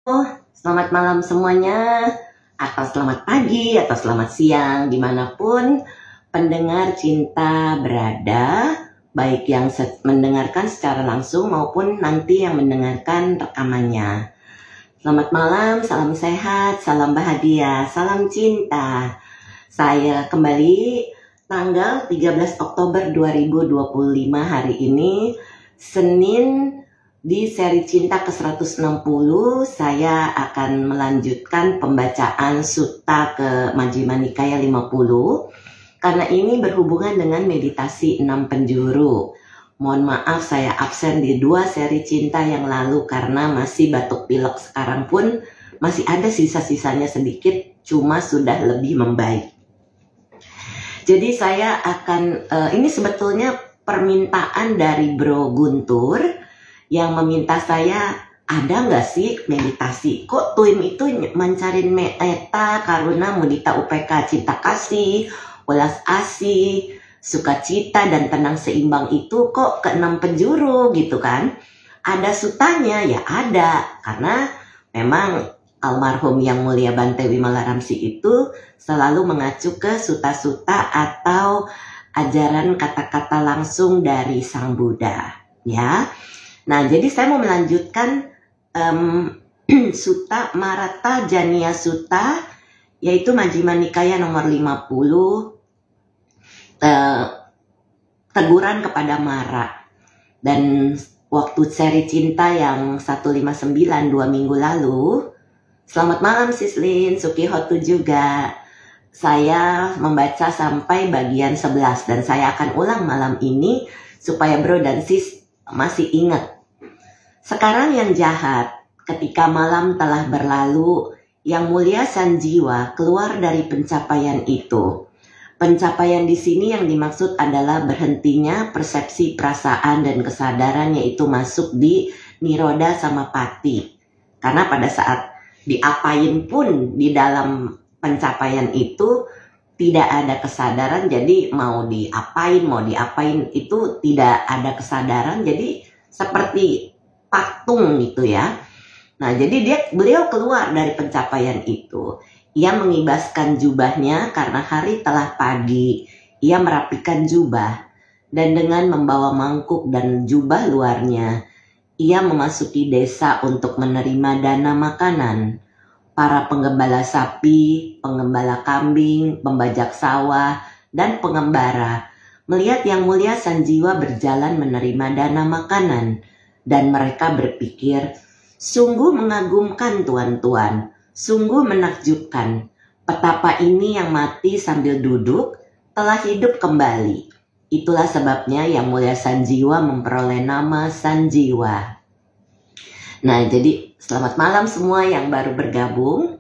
Oh, selamat malam semuanya, atau selamat pagi, atau selamat siang, dimanapun pendengar cinta berada, baik yang mendengarkan secara langsung maupun nanti yang mendengarkan rekamannya. Selamat malam, salam sehat, salam bahagia, salam cinta. Saya kembali tanggal 13 Oktober 2025 hari ini, Senin. Di seri Cinta ke-160, saya akan melanjutkan pembacaan Sutta ke Majjhima Nikaya 50, karena ini berhubungan dengan meditasi 6 penjuru. Mohon maaf saya absen di 2 seri Cinta yang lalu karena masih batuk pilek, sekarang pun masih ada sisa-sisanya sedikit, cuma sudah lebih membaik. Jadi saya akan, ini sebetulnya permintaan dari Bro Guntur, yang meminta saya, ada nggak sih meditasi? Kok Tuim itu mancarin metta, karuna, mudita, upeka, cinta kasih, welas asih, sukacita, dan tenang seimbang itu kok ke 6 penjuru gitu kan? Ada sutanya? Ya ada, karena memang almarhum Yang Mulia Bante Wimalaramsi itu selalu mengacu ke suta-suta atau ajaran kata-kata langsung dari Sang Buddha, ya. Nah, jadi saya mau melanjutkan Sutta Marata Janiya Sutta, yaitu Majjhima Nikaya nomor 50, teguran kepada Mara. Dan waktu seri Cinta yang 159 2 minggu lalu, selamat malam Sislin, Sukihotu juga, saya membaca sampai bagian 11 dan saya akan ulang malam ini supaya bro dan sis masih ingat. Sekarang yang jahat, ketika malam telah berlalu, Yang Mulia Sanjiwa keluar dari pencapaian itu. Pencapaian di sini yang dimaksud adalah berhentinya persepsi, perasaan, dan kesadaran, yaitu masuk di Niroda Samapatti. Karena pada saat diapain pun di dalam pencapaian itu tidak ada kesadaran, jadi mau diapain itu tidak ada kesadaran, jadi seperti patung gitu ya. Nah, jadi beliau keluar dari pencapaian itu. Ia mengibaskan jubahnya karena hari telah pagi. Ia merapikan jubah dan dengan membawa mangkuk dan jubah luarnya, ia memasuki desa untuk menerima dana makanan. Para penggembala sapi, penggembala kambing, pembajak sawah, dan pengembara melihat Yang Mulia Sanjiwa berjalan menerima dana makanan. Dan mereka berpikir, sungguh mengagumkan tuan-tuan, sungguh menakjubkan. Petapa ini yang mati sambil duduk telah hidup kembali. Itulah sebabnya Yang Mulia Sanjiwa memperoleh nama Sanjiwa. Nah, jadi selamat malam semua yang baru bergabung.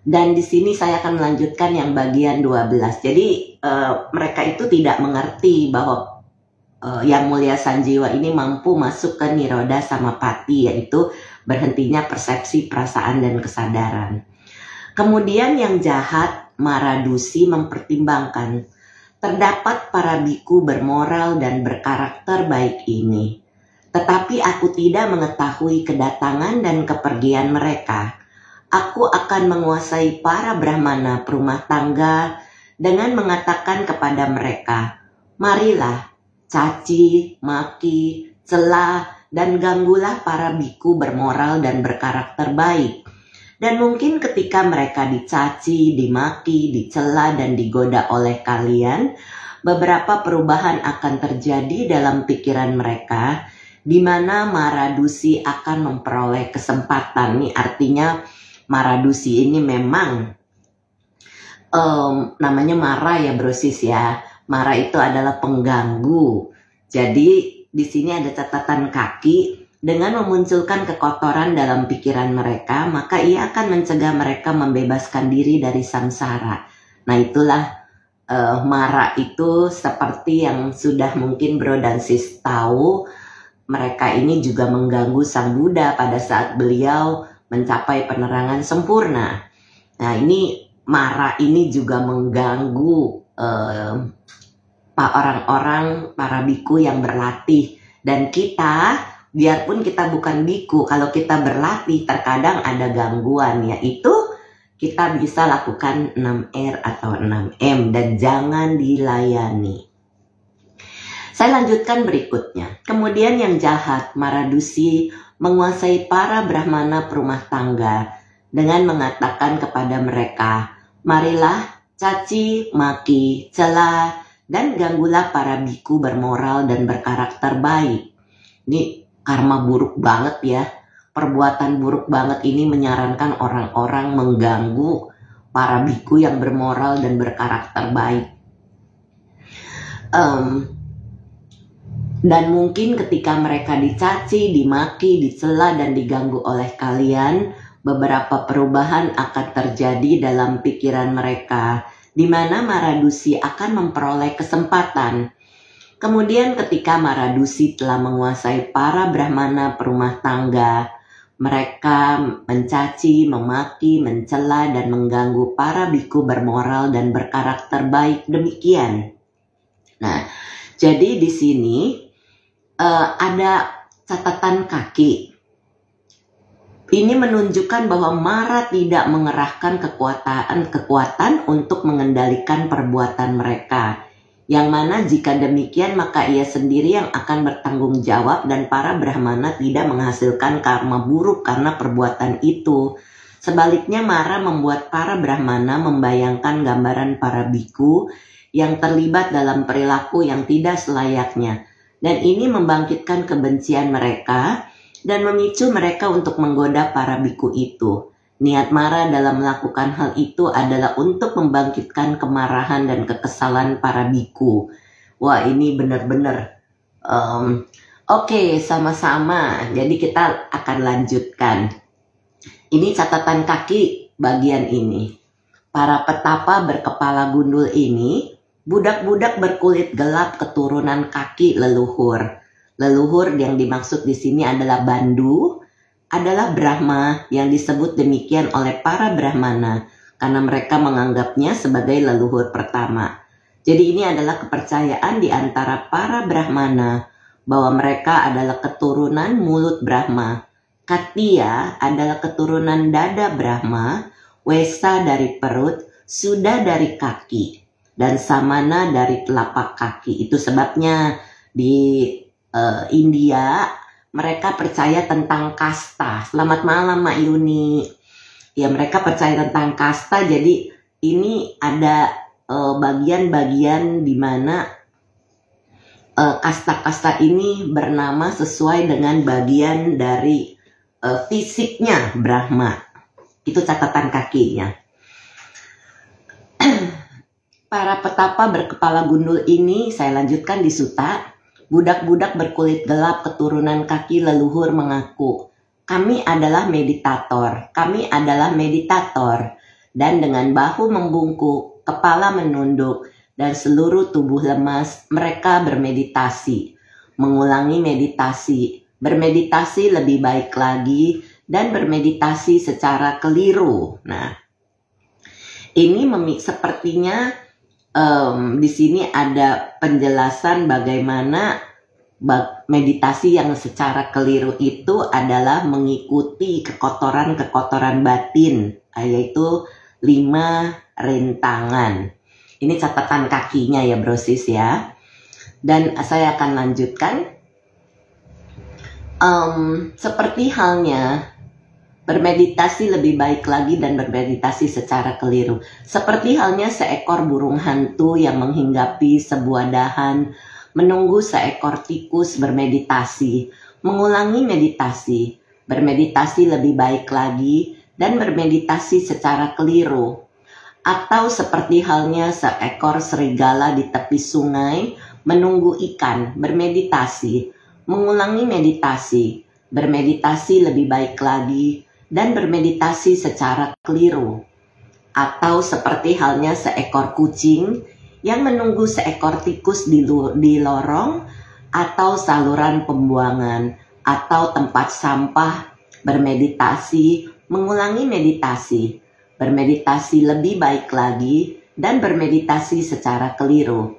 Dan di sini saya akan melanjutkan yang bagian 12. Jadi mereka itu tidak mengerti bahwa Yang Mulia Sanjiwa ini mampu masuk ke Niroda Samapatti, yaitu berhentinya persepsi, perasaan, dan kesadaran. Kemudian yang jahat, Maradusi, mempertimbangkan, terdapat para biku bermoral dan berkarakter baik ini. Tetapi aku tidak mengetahui kedatangan dan kepergian mereka. Aku akan menguasai para brahmana perumah tangga dengan mengatakan kepada mereka, marilah, caci, maki, celah, dan ganggulah para biku bermoral dan berkarakter baik. Dan mungkin ketika mereka dicaci, dimaki, dicela, dan digoda oleh kalian, beberapa perubahan akan terjadi dalam pikiran mereka, di mana Maradusi akan memperoleh kesempatan. Nih artinya Maradusi ini memang namanya Mara ya brosis ya. Mara itu adalah pengganggu. Jadi di sini ada catatan kaki, dengan memunculkan kekotoran dalam pikiran mereka, maka ia akan mencegah mereka membebaskan diri dari samsara. Nah, itulah Mara itu seperti yang sudah mungkin bro dan sis tahu, mereka ini juga mengganggu Sang Buddha pada saat beliau mencapai penerangan sempurna. Nah, ini Mara ini juga mengganggu orang-orang, para biku yang berlatih. Dan kita, biarpun kita bukan biku, kalau kita berlatih terkadang ada gangguan, yaitu kita bisa lakukan 6R atau 6M dan jangan dilayani. Saya lanjutkan berikutnya. Kemudian yang jahat, Maradusi, menguasai para Brahmana perumah tangga dengan mengatakan kepada mereka, marilah caci, maki, cela, dan ganggulah para biku bermoral dan berkarakter baik. Ini karma buruk banget ya. Perbuatan buruk banget ini menyarankan orang-orang mengganggu para biku yang bermoral dan berkarakter baik. Dan mungkin ketika mereka dicaci, dimaki, dicela, dan diganggu oleh kalian, beberapa perubahan akan terjadi dalam pikiran mereka, di mana Maradusi akan memperoleh kesempatan. Kemudian ketika Maradusi telah menguasai para Brahmana perumah tangga, mereka mencaci, memaki, mencela, dan mengganggu para biku bermoral dan berkarakter baik demikian. Nah, jadi di sini ada catatan kaki. Ini menunjukkan bahwa Mara tidak mengerahkan kekuatan untuk mengendalikan perbuatan mereka. Yang mana jika demikian maka ia sendiri yang akan bertanggung jawab dan para Brahmana tidak menghasilkan karma buruk karena perbuatan itu. Sebaliknya Mara membuat para Brahmana membayangkan gambaran para biku yang terlibat dalam perilaku yang tidak selayaknya. Dan ini membangkitkan kebencian mereka dan memicu mereka untuk menggoda para biku itu. Niat Mara dalam melakukan hal itu adalah untuk membangkitkan kemarahan dan kekesalan para biku. Wah, ini benar-benar oke, sama-sama. Jadi kita akan lanjutkan. Ini catatan kaki bagian ini. Para petapa berkepala gundul ini budak-budak berkulit gelap keturunan kaki leluhur. Leluhur yang dimaksud di sini adalah Bandu, adalah Brahma yang disebut demikian oleh para Brahmana karena mereka menganggapnya sebagai leluhur pertama. Jadi ini adalah kepercayaan di antara para Brahmana bahwa mereka adalah keturunan mulut Brahma. Katya adalah keturunan dada Brahma, Wesa dari perut, Suda dari kaki, dan Samana dari telapak kaki. Itu sebabnya di India mereka percaya tentang kasta. Selamat malam Mak Yuni. Ya, mereka percaya tentang kasta. Jadi ini ada bagian-bagian di mana kasta-kasta ini bernama sesuai dengan bagian dari fisiknya Brahma. Itu catatan kakinya. Para petapa berkepala gundul ini, saya lanjutkan di Sutta. Budak-budak berkulit gelap keturunan kaki leluhur mengaku, kami adalah meditator, kami adalah meditator. Dan dengan bahu membungkuk, kepala menunduk, dan seluruh tubuh lemas, mereka bermeditasi. Mengulangi meditasi, bermeditasi lebih baik lagi, dan bermeditasi secara keliru. Nah, ini sepertinya di sini ada penjelasan bagaimana meditasi yang secara keliru itu adalah mengikuti kekotoran-kekotoran batin, yaitu 5 rintangan. Ini catatan kakinya ya brosis ya. Dan saya akan lanjutkan. Seperti halnya bermeditasi lebih baik lagi dan bermeditasi secara keliru. Seperti halnya seekor burung hantu yang menghinggapi sebuah dahan, menunggu seekor tikus bermeditasi, mengulangi meditasi, bermeditasi lebih baik lagi, dan bermeditasi secara keliru. Atau seperti halnya seekor serigala di tepi sungai, menunggu ikan, bermeditasi, mengulangi meditasi, bermeditasi lebih baik lagi, dan bermeditasi secara keliru. Atau seperti halnya seekor kucing yang menunggu seekor tikus di lorong atau saluran pembuangan atau tempat sampah, bermeditasi, mengulangi meditasi, bermeditasi lebih baik lagi, dan bermeditasi secara keliru.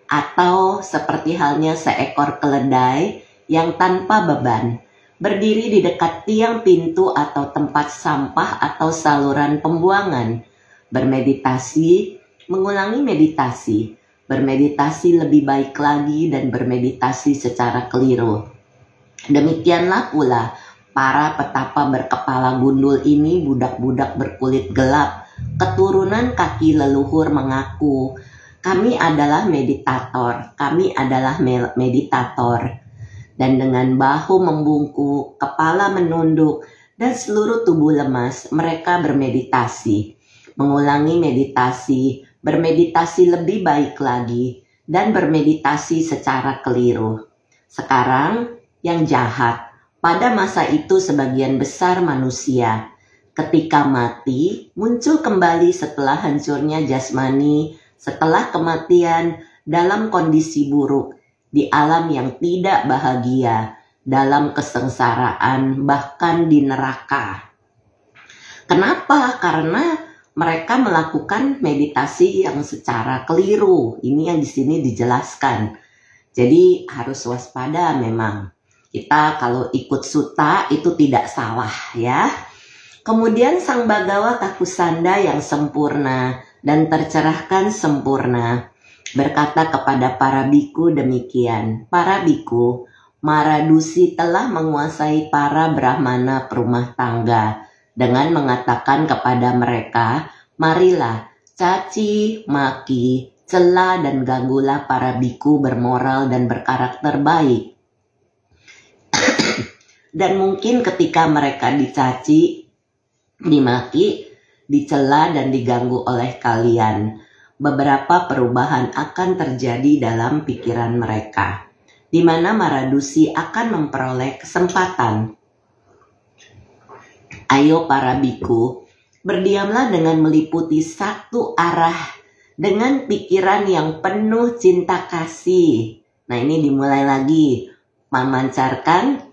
Atau seperti halnya seekor keledai yang tanpa beban, berdiri di dekat tiang pintu atau tempat sampah atau saluran pembuangan, bermeditasi, mengulangi meditasi, bermeditasi lebih baik lagi dan bermeditasi secara keliru. Demikianlah pula para petapa berkepala gundul ini, budak-budak berkulit gelap, keturunan kaki leluhur mengaku, kami adalah meditator, kami adalah meditator. Dan dengan bahu membungkuk, kepala menunduk, dan seluruh tubuh lemas, mereka bermeditasi, mengulangi meditasi, bermeditasi lebih baik lagi, dan bermeditasi secara keliru. Sekarang, yang jahat, pada masa itu sebagian besar manusia, ketika mati, muncul kembali setelah hancurnya jasmani, setelah kematian, dalam kondisi buruk, di alam yang tidak bahagia, dalam kesengsaraan, bahkan di neraka. Kenapa? Karena mereka melakukan meditasi yang secara keliru. Ini yang di sini dijelaskan. Jadi harus waspada memang. Kita kalau ikut sutta itu tidak salah ya. Kemudian Sang Bhagawa Kakusanda yang sempurna dan tercerahkan sempurna berkata kepada para biku demikian, para biku, Maradusi telah menguasai para brahmana perumah tangga dengan mengatakan kepada mereka, marilah caci, maki, cela dan ganggulah para biku bermoral dan berkarakter baik. Dan mungkin ketika mereka dicaci, dimaki, dicela dan diganggu oleh kalian, beberapa perubahan akan terjadi dalam pikiran mereka, di mana Maradusi akan memperoleh kesempatan. Ayo para biku, berdiamlah dengan meliputi satu arah dengan pikiran yang penuh cinta kasih. Nah ini dimulai lagi, memancarkan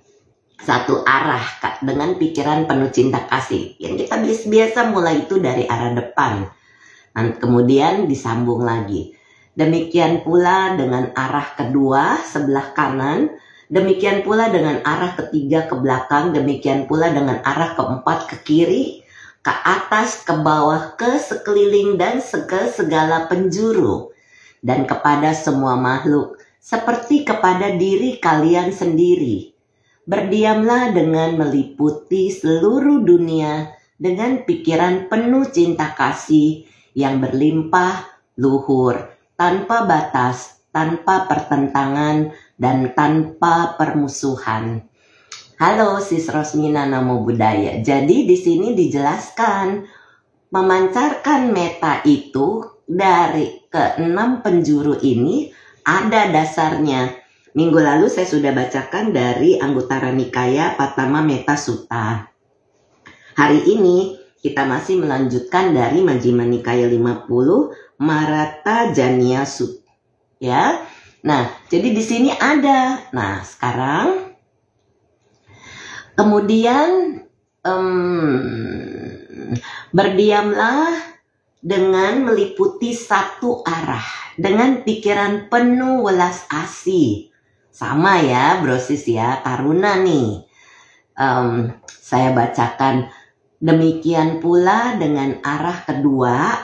satu arah dengan pikiran penuh cinta kasih. Yang kita biasa mulai itu dari arah depan. Dan kemudian disambung lagi. Demikian pula dengan arah kedua sebelah kanan. Demikian pula dengan arah ketiga ke belakang. Demikian pula dengan arah keempat ke kiri, ke atas, ke bawah, ke sekeliling dan ke segala penjuru. Dan kepada semua makhluk seperti kepada diri kalian sendiri. Berdiamlah dengan meliputi seluruh dunia dengan pikiran penuh cinta kasih yang berlimpah, luhur, tanpa batas, tanpa pertentangan, dan tanpa permusuhan. Halo Sis Rosmina, Namo Buddhaya. Jadi di sini dijelaskan memancarkan meta itu dari ke-6 penjuru ini ada dasarnya. Minggu lalu saya sudah bacakan dari Anguttara Nikaya Patama Metta Sutta. Hari ini kita masih melanjutkan dari Majjhima Nikaya 50 Marata Janya Sutta. Ya. Nah, jadi di sini ada. Nah, sekarang kemudian berdiamlah dengan meliputi satu arah dengan pikiran penuh welas asih. Sama ya, brosis ya, karuna nih. Saya bacakan. Demikian pula dengan arah kedua,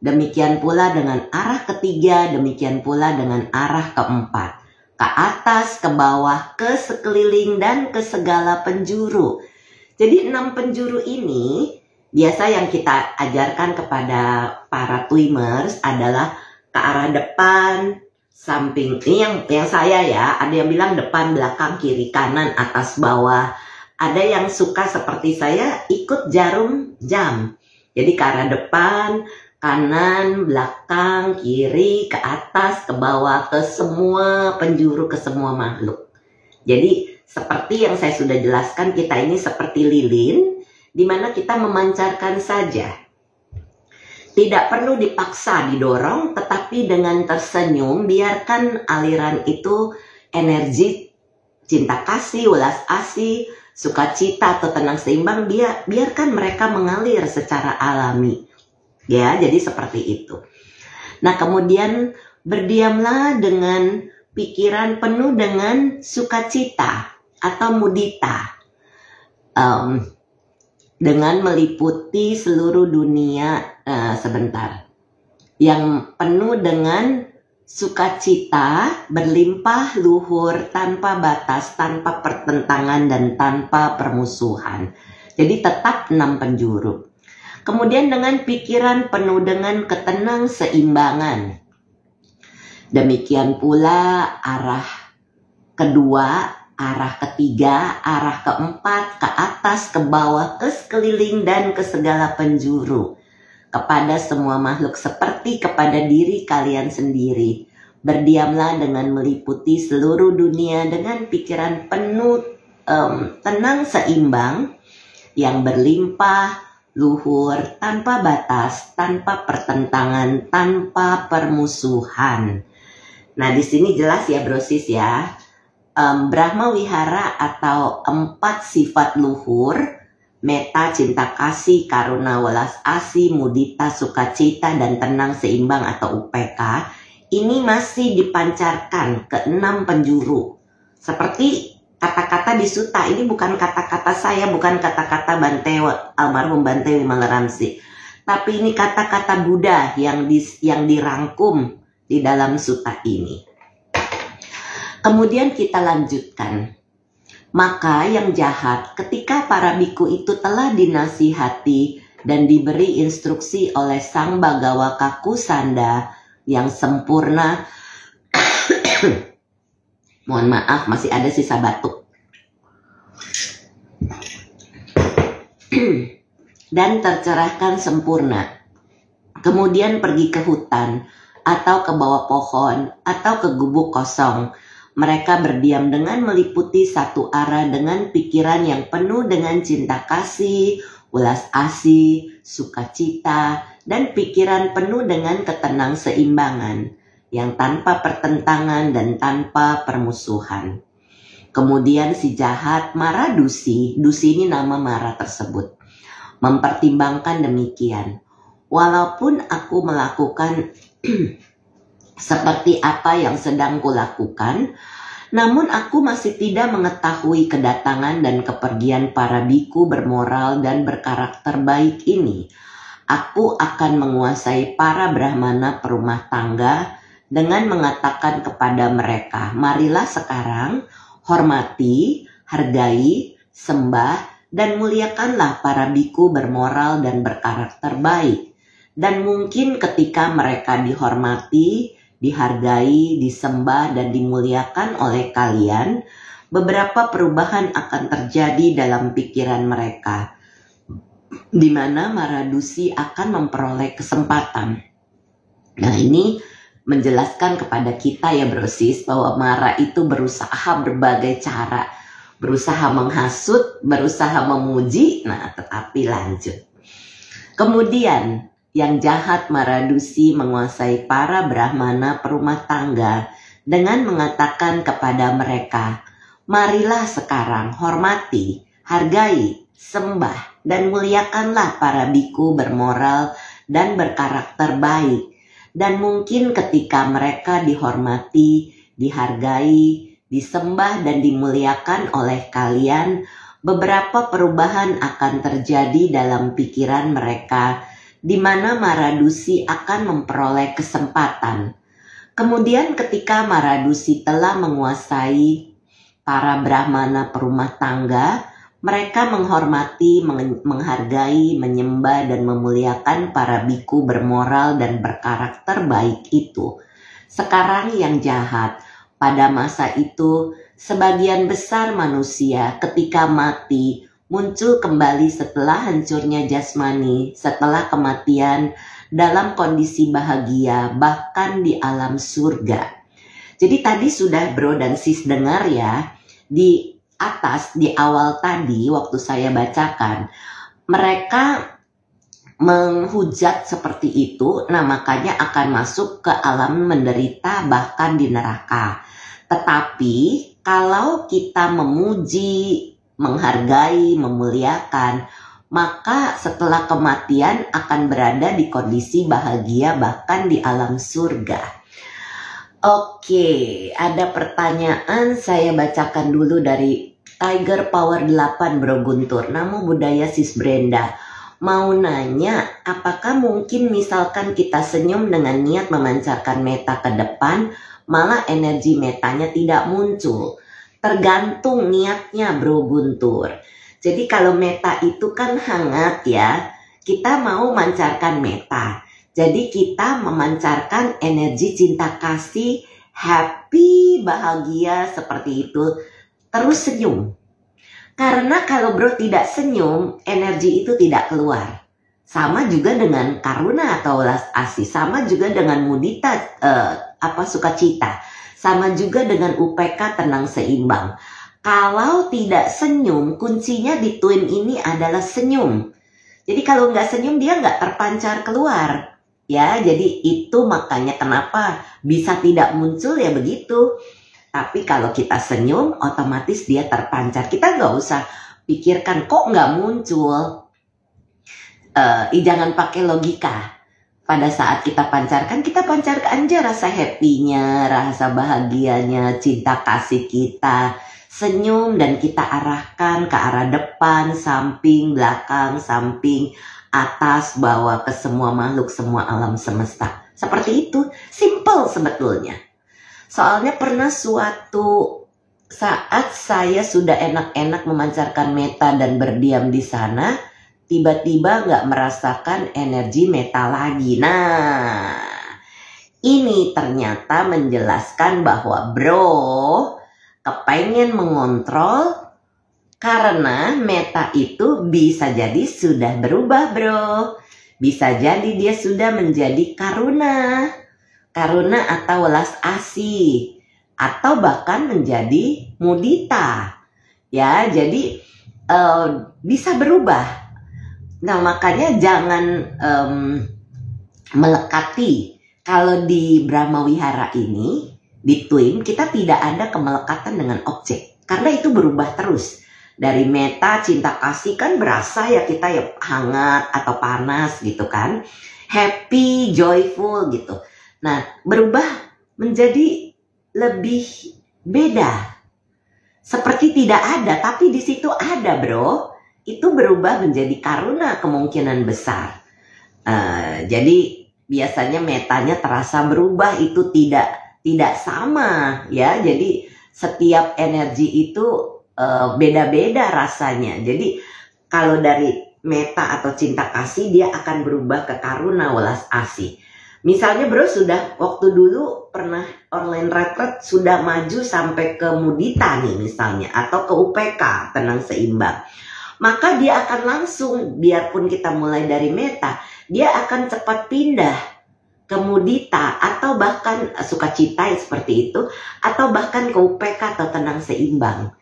demikian pula dengan arah ketiga, demikian pula dengan arah keempat. Ke atas, ke bawah, ke sekeliling, dan ke segala penjuru. Jadi 6 penjuru ini, biasa yang kita ajarkan kepada para twimers adalah ke arah depan, samping. Ini yang saya ya, ada yang bilang depan, belakang, kiri, kanan, atas, bawah. Ada yang suka seperti saya ikut jarum jam. Jadi ke arah depan, kanan, belakang, kiri, ke atas, ke bawah, ke semua penjuru, ke semua makhluk. Jadi seperti yang saya sudah jelaskan, kita ini seperti lilin, di mana kita memancarkan saja. Tidak perlu dipaksa didorong, tetapi dengan tersenyum, biarkan aliran itu energi cinta kasih, welas asih, sukacita atau tenang seimbang, biarkan mereka mengalir secara alami. Ya, jadi seperti itu. Nah, kemudian berdiamlah dengan pikiran penuh dengan sukacita atau mudita, dengan meliputi seluruh dunia, yang penuh dengan sukacita, berlimpah luhur, tanpa batas, tanpa pertentangan, dan tanpa permusuhan. Jadi tetap 6 penjuru. Kemudian dengan pikiran penuh dengan ketenang-seimbangan. Demikian pula arah kedua, arah ketiga, arah keempat, ke atas, ke bawah, ke sekeliling, dan ke segala penjuru. Kepada semua makhluk seperti kepada diri kalian sendiri. Berdiamlah dengan meliputi seluruh dunia dengan pikiran penuh tenang seimbang, yang berlimpah, luhur, tanpa batas, tanpa pertentangan, tanpa permusuhan. Nah, di sini jelas ya brosis ya. Brahma Wihara atau 4 sifat luhur, meta, cinta kasih, karuna, welas asih, mudita, sukacita, dan tenang seimbang atau UPK, ini masih dipancarkan ke 6 penjuru. Seperti kata-kata di Sutta, ini bukan kata-kata saya, bukan kata-kata almarhum Bante Wimalaramsi, tapi ini kata-kata Buddha yang dirangkum di dalam Sutta ini. Kemudian kita lanjutkan. Maka yang jahat, ketika para biku itu telah dinasihati dan diberi instruksi oleh Sang Bhagawa Kakusanda yang sempurna, mohon maaf masih ada sisa batuk, dan tercerahkan sempurna, kemudian pergi ke hutan atau ke bawah pohon atau ke gubuk kosong. Mereka berdiam dengan meliputi satu arah dengan pikiran yang penuh dengan cinta kasih, welas asih, sukacita, dan pikiran penuh dengan ketenang-seimbangan, yang tanpa pertentangan dan tanpa permusuhan. Kemudian si jahat Mara Dusi ini nama Mara tersebut, mempertimbangkan demikian. Walaupun aku melakukan seperti apa yang sedang kulakukan, namun aku masih tidak mengetahui kedatangan dan kepergian para biku bermoral dan berkarakter baik ini. Aku akan menguasai para brahmana perumah tangga dengan mengatakan kepada mereka, marilah sekarang, hormati, hargai, sembah, dan muliakanlah para biku bermoral dan berkarakter baik. Dan mungkin ketika mereka dihormati, dihargai, disembah, dan dimuliakan oleh kalian, beberapa perubahan akan terjadi dalam pikiran mereka, di mana Mara Dusi akan memperoleh kesempatan. Nah, ini menjelaskan kepada kita ya brosis, bahwa Mara itu berusaha berbagai cara, berusaha menghasut, berusaha memuji, nah tetapi lanjut. Kemudian yang jahat Mara Dusi menguasai para brahmana perumah tangga dengan mengatakan kepada mereka, marilah sekarang hormati, hargai, sembah, dan muliakanlah para biku bermoral dan berkarakter baik. Dan mungkin ketika mereka dihormati, dihargai, disembah, dan dimuliakan oleh kalian, beberapa perubahan akan terjadi dalam pikiran mereka, di mana Mara Dusi akan memperoleh kesempatan. Kemudian ketika Mara Dusi telah menguasai para brahmana perumah tangga, mereka menghormati, menghargai, menyembah, dan memuliakan para biku bermoral dan berkarakter baik itu. Sekarang yang jahat, pada masa itu, sebagian besar manusia ketika mati muncul kembali setelah hancurnya jasmani, setelah kematian, dalam kondisi bahagia, bahkan di alam surga. Jadi tadi sudah bro dan sis dengar ya, di atas, di awal tadi waktu saya bacakan, mereka menghujat seperti itu, nah makanya akan masuk ke alam menderita bahkan di neraka. Tetapi kalau kita memuji, menghargai, memuliakan, maka setelah kematian akan berada di kondisi bahagia bahkan di alam surga. Oke, ada pertanyaan saya bacakan dulu dari Tiger Power 8 Bro Guntur. Namo Buddhaya Sis Brenda. Mau nanya, apakah mungkin misalkan kita senyum dengan niat memancarkan meta ke depan, malah energi metanya tidak muncul? Tergantung niatnya Bro Guntur. Jadi kalau meta itu kan hangat ya, kita mau mancarkan meta. Jadi kita memancarkan energi cinta kasih, happy, bahagia seperti itu. Terus senyum. Karena kalau bro tidak senyum, energi itu tidak keluar. Sama juga dengan karuna atau welas asih. Sama juga dengan mudita, sukacita. Sama juga dengan UPK tenang seimbang. Kalau tidak senyum, kuncinya di twin ini adalah senyum. Jadi kalau nggak senyum, dia nggak terpancar keluar. Ya, jadi itu makanya kenapa bisa tidak muncul ya begitu. Tapi kalau kita senyum, otomatis dia terpancar. Kita nggak usah pikirkan kok nggak muncul. Jangan pakai logika. Pada saat kita pancarkan aja rasa happy-nya, rasa bahagianya, cinta kasih kita. Senyum dan kita arahkan ke arah depan, samping, belakang, samping, atas, bawah, ke semua makhluk, semua alam semesta. Seperti itu, simple sebetulnya. Soalnya pernah suatu saat saya sudah enak-enak memancarkan meta dan berdiam di sana, tiba-tiba nggak merasakan energi meta lagi. Nah, ini ternyata menjelaskan bahwa bro kepengen mengontrol karena meta itu bisa jadi sudah berubah bro. Bisa jadi dia sudah menjadi karuna. Karuna atau welas asih. Atau bahkan menjadi mudita. Ya, jadi bisa berubah. Nah, makanya jangan melekati. Kalau di Brahma Wihara ini, di Twin, kita tidak ada kemelekatan dengan objek. Karena itu berubah terus. Dari meta, cinta kasih kan berasa ya kita ya hangat atau panas gitu kan. Happy, joyful gitu. Nah, berubah menjadi lebih beda. Seperti tidak ada, tapi di situ ada bro. Itu berubah menjadi karuna kemungkinan besar. Jadi biasanya metanya terasa berubah itu tidak sama ya. Jadi setiap energi itu beda-beda rasanya. Jadi kalau dari meta atau cinta kasih dia akan berubah ke karuna welas asih. Misalnya bro sudah waktu dulu pernah online retreat sudah maju sampai ke mudita nih misalnya. Atau ke UPK tenang seimbang. Maka dia akan langsung biarpun kita mulai dari meta. Dia akan cepat pindah ke mudita atau bahkan sukacita seperti itu. Atau bahkan ke UPK atau tenang seimbang.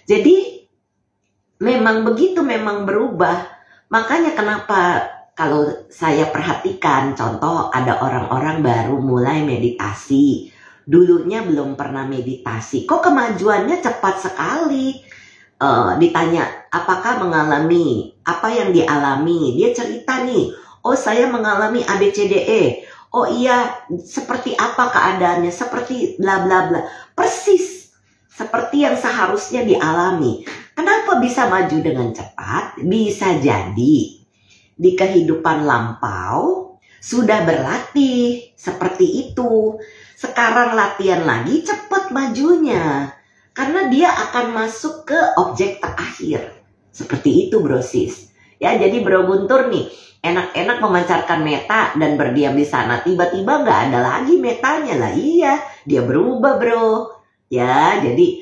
Jadi memang begitu, memang berubah. Makanya kenapa kalau saya perhatikan, contoh ada orang-orang baru mulai meditasi. Dulunya belum pernah meditasi. Kok kemajuannya cepat sekali? Ditanya, apakah mengalami? Apa yang dialami? Dia cerita nih, oh saya mengalami ABCDE. Oh iya, seperti apa keadaannya? Seperti bla bla bla. Persis seperti yang seharusnya dialami. Kenapa bisa maju dengan cepat? Bisa jadi di kehidupan lampau sudah berlatih seperti itu. Sekarang latihan lagi cepat majunya. Karena dia akan masuk ke objek terakhir. Seperti itu bro sis. Ya jadi bro Guntur nih enak-enak memancarkan meta dan berdiam di sana. Tiba-tiba nggak ada lagi metanya lah. Iya dia berubah bro. Ya jadi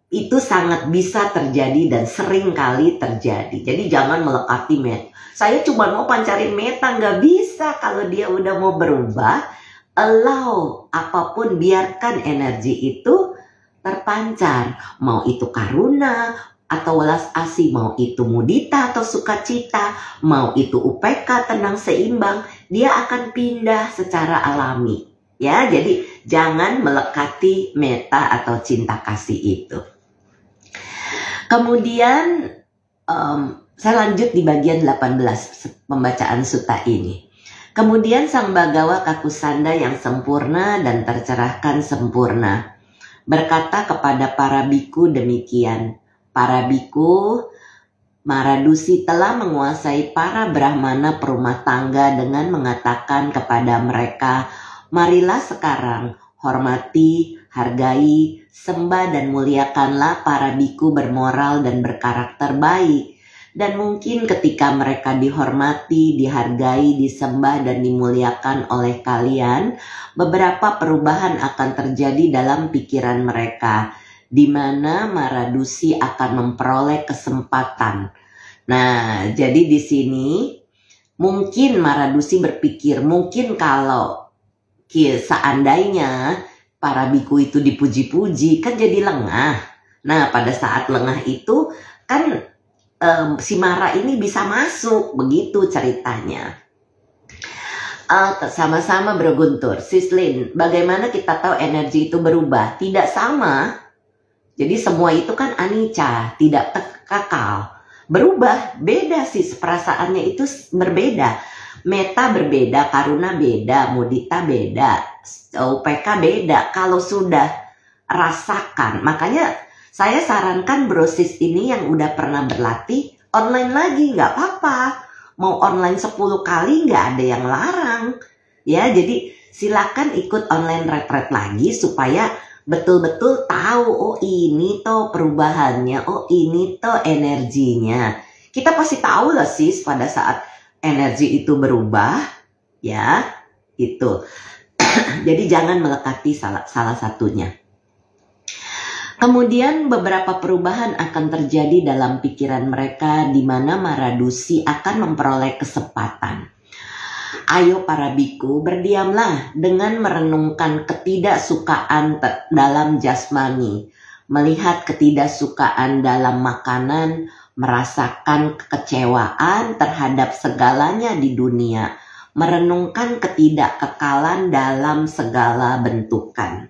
itu sangat bisa terjadi dan sering kali terjadi. Jadi jangan melekati meta. Saya cuma mau pancarin meta, nggak bisa kalau dia udah mau berubah. Allow apapun, biarkan energi itu terpancar. Mau itu karuna atau welas asih, mau itu mudita atau sukacita, mau itu UPK tenang seimbang, dia akan pindah secara alami. Ya, jadi jangan melekati meta atau cinta kasih itu. Kemudian saya lanjut di bagian 18 pembacaan sutta ini. Kemudian Sang Bagawa Kakusanda yang sempurna dan tercerahkan sempurna berkata kepada para biku demikian, para biku, Maradusi telah menguasai para brahmana perumah tangga dengan mengatakan kepada mereka, marilah sekarang hormati, hargai, sembah dan muliakanlah para biku bermoral dan berkarakter baik. Dan mungkin ketika mereka dihormati, dihargai, disembah, dan dimuliakan oleh kalian, beberapa perubahan akan terjadi dalam pikiran mereka, di mana Maradusi akan memperoleh kesempatan. Nah, jadi di sini mungkin Maradusi berpikir, mungkin kalau seandainya para biku itu dipuji-puji, kan jadi lengah. Nah, pada saat lengah itu kan si Mara ini bisa masuk, begitu ceritanya. Sama-sama Bro Guntur. Sislin, bagaimana kita tahu energi itu berubah? Tidak sama. Jadi semua itu kan anicca, tidak kekal. Berubah, beda sih, perasaannya itu berbeda. Meta berbeda, karuna beda, mudita beda, UPK beda. Kalau sudah rasakan, makanya saya sarankan brosis ini yang udah pernah berlatih, online lagi, nggak apa-apa. Mau online 10 kali nggak ada yang larang. Ya, jadi silakan ikut online retreat lagi supaya betul-betul tahu, oh ini toh perubahannya, oh ini toh energinya. Kita pasti tahu lah sis pada saat energi itu berubah, ya, itu. Jadi jangan melekati salah satunya. Kemudian beberapa perubahan akan terjadi dalam pikiran mereka di mana Maradusi akan memperoleh kesempatan. Ayo para biku, berdiamlah dengan merenungkan ketidaksukaan dalam jasmani, melihat ketidaksukaan dalam makanan, merasakan kekecewaan terhadap segalanya di dunia, merenungkan ketidakkekalan dalam segala bentukan.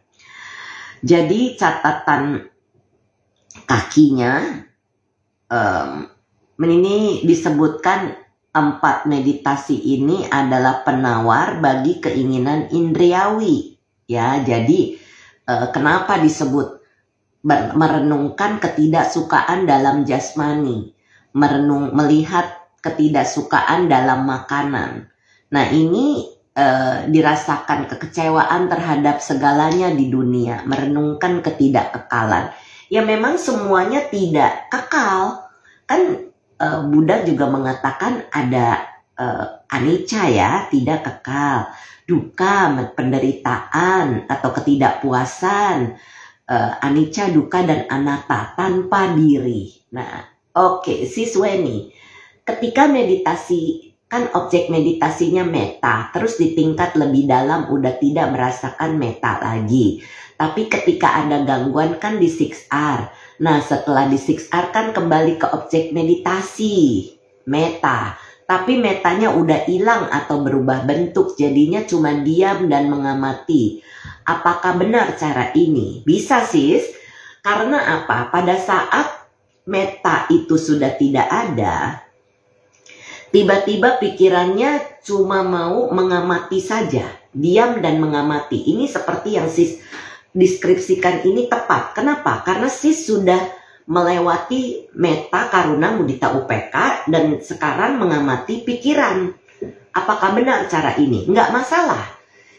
Jadi catatan kakinya ini disebutkan 4 meditasi ini adalah penawar bagi keinginan indriawi. Ya, jadi kenapa disebut merenungkan ketidaksukaan dalam jasmani, melihat ketidaksukaan dalam makanan. Nah, ini dirasakan kekecewaan terhadap segalanya di dunia, merenungkan ketidakkekalan. Ya memang semuanya tidak kekal. Kan Buddha juga mengatakan ada anicca ya, tidak kekal. Duka, penderitaan atau ketidakpuasan, anicca, duka dan anatta, tanpa diri. Nah, oke, Sis Weni, ketika meditasi, kan objek meditasinya meta, terus di tingkat lebih dalam udah tidak merasakan meta lagi. Tapi ketika ada gangguan kan di 6R. Nah setelah di 6R kan kembali ke objek meditasi, meta. Tapi metanya udah hilang atau berubah bentuk, jadinya cuma diam dan mengamati. Apakah benar cara ini? Bisa sis, karena apa? Pada saat meta itu sudah tidak ada, tiba-tiba pikirannya cuma mau mengamati saja, diam dan mengamati. Ini seperti yang sis deskripsikan ini tepat. Kenapa? Karena sis sudah melewati meta, karuna, mudita, UPK dan sekarang mengamati pikiran. Apakah benar cara ini? Enggak masalah.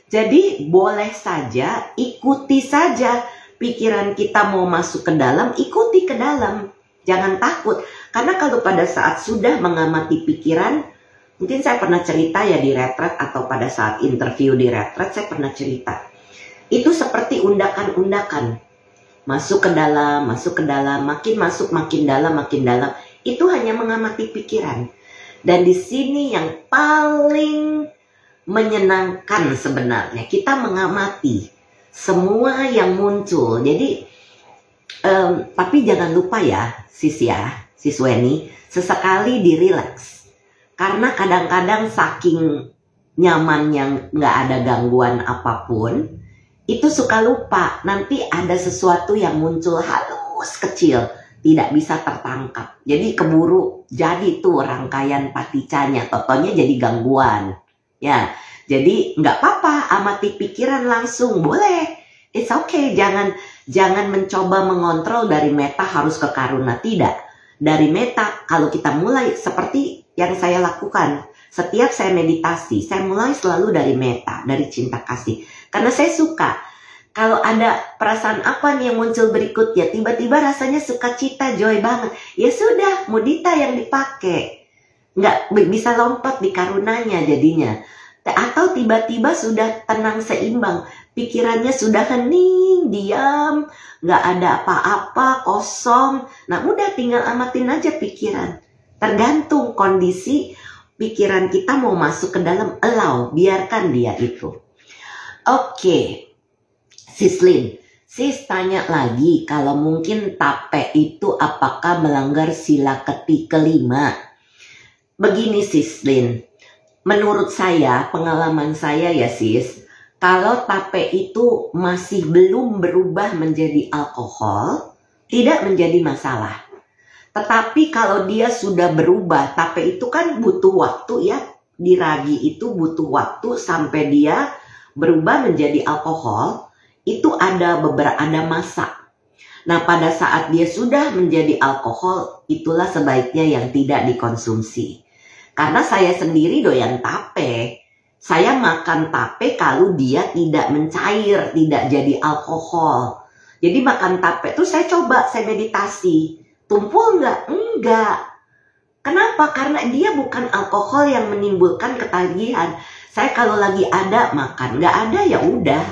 Jadi boleh saja, ikuti saja. Pikiran kita mau masuk ke dalam, ikuti ke dalam. Jangan takut. Karena kalau pada saat sudah mengamati pikiran, mungkin saya pernah cerita ya di retret atau pada saat interview di retret saya pernah cerita. Itu seperti undakan-undakan. Masuk ke dalam, makin masuk makin dalam, makin dalam. Itu hanya mengamati pikiran. Dan di sini yang paling menyenangkan sebenarnya, kita mengamati semua yang muncul. Jadi, tapi jangan lupa ya, Sis Weni, sesekali direlaks. Karena kadang-kadang saking nyamannya nggak ada gangguan apapun, itu suka lupa. Nanti ada sesuatu yang muncul halus kecil, tidak bisa tertangkap. Jadi keburu jadi tuh rangkaian paticanya, totonya jadi gangguan. Ya, jadi nggak apa-apa, amati pikiran langsung, boleh. It's okay, jangan mencoba mengontrol dari meta harus ke karuna, tidak. Dari meta, kalau kita mulai seperti yang saya lakukan, setiap saya meditasi, saya mulai selalu dari meta, dari cinta kasih. Karena saya suka, kalau ada perasaan apa nih yang muncul berikutnya, tiba-tiba rasanya sukacita, joy banget. Ya sudah, mudita yang dipakai. Nggak bisa lompat di karunanya jadinya. Atau tiba-tiba sudah tenang seimbang. Pikirannya sudah hening, diam, nggak ada apa-apa, kosong. Nah udah tinggal amatin aja pikiran. Tergantung kondisi pikiran kita mau masuk ke dalam, allow, biarkan dia itu. Oke, Sis Lin, Sis tanya lagi kalau mungkin tape itu apakah melanggar sila kelima? Begini Sis Lin, menurut saya, pengalaman saya ya Sis, kalau tape itu masih belum berubah menjadi alkohol, tidak menjadi masalah. Tetapi kalau dia sudah berubah, tape itu kan butuh waktu ya, diragi itu butuh waktu sampai dia berubah menjadi alkohol, itu ada masa. Nah pada saat dia sudah menjadi alkohol, itulah sebaiknya yang tidak dikonsumsi. Karena saya sendiri doyan tape, saya makan tape kalau dia tidak mencair, tidak jadi alkohol. Jadi makan tape tuh saya coba, saya meditasi. Tumpul nggak? Enggak. Kenapa? Karena dia bukan alkohol yang menimbulkan ketagihan. Saya kalau lagi ada makan, nggak ada ya udah.